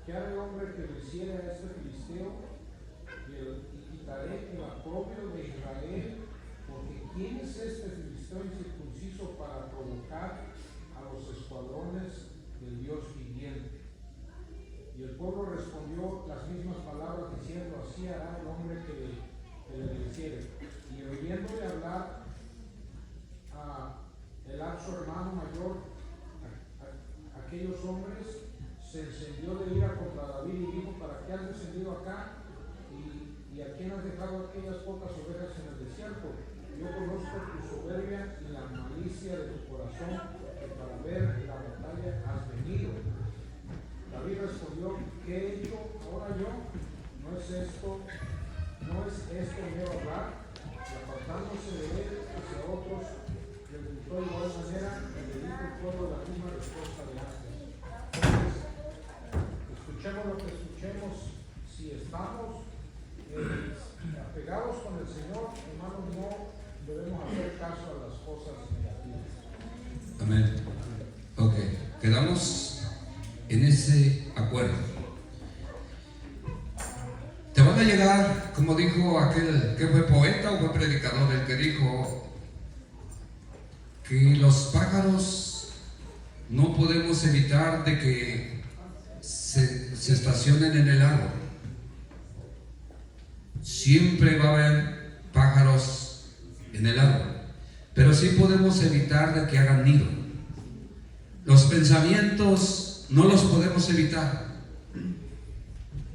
¿qué hará el hombre que le hiciere a este filisteo? Y quitaré el oprobio de Israel, porque ¿quién es este filisteo incircunciso para provocar a los escuadrones del Dios viviente? Y el pueblo respondió las mismas palabras, diciendo: así hará el hombre que le hiciere. Y oyéndole hablar a Elab, su hermano mayor, aquellos hombres, se encendió de ira contra David y dijo: ¿para qué has descendido acá? ¿Y a quién has dejado aquellas pocas ovejas en el desierto? Yo conozco tu soberbia y la malicia de tu corazón, que para ver la batalla has venido. David respondió: ¿qué he hecho ahora yo? ¿No es esto mero hablar? Y apartándose de él hacia otros, le gritó de igual manera y le dijo el pueblo la misma respuesta de antes. Entonces, escuchemos lo que escuchemos, si estamos apegados con el Señor, hermanos, no debemos hacer caso a las cosas negativas. Amén. Ok, quedamos en ese acuerdo. Te van a llegar, como dijo aquel que fue poeta o fue predicador, el que dijo que los pájaros no podemos evitar de que se estacionen en el árbol. Siempre va a haber pájaros en el árbol, pero sí podemos evitar de que hagan nido. Los pensamientos no los podemos evitar,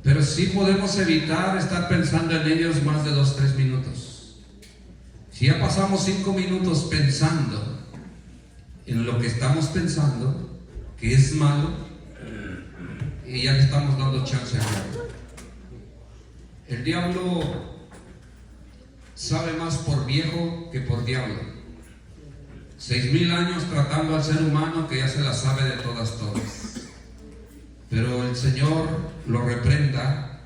pero sí podemos evitar estar pensando en ellos más de 2-3 minutos. Si ya pasamos 5 minutos pensando en lo que estamos pensando, que es malo, y ya le estamos dando chance al diablo. El diablo sabe más por viejo que por diablo. 6,000 años tratando al ser humano que ya se la sabe de todas. Pero el Señor lo reprenda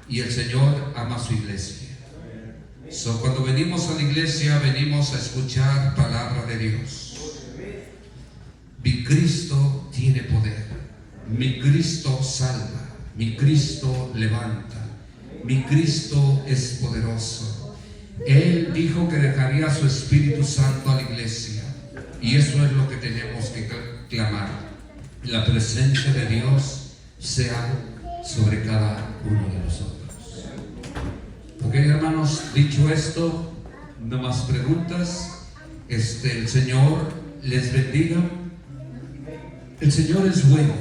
y el Señor ama a su iglesia. Cuando venimos a la iglesia, venimos a escuchar palabra de Dios. Mi Cristo tiene poder. Mi Cristo salva. Mi Cristo levanta. Mi Cristo es poderoso. Él dijo que dejaría su Espíritu Santo a la iglesia. Y eso es lo que tenemos que clamar. La presencia de Dios sea sobre cada uno de nosotros. Ok, hermanos, dicho esto, no más preguntas. El Señor les bendiga. El Señor es bueno.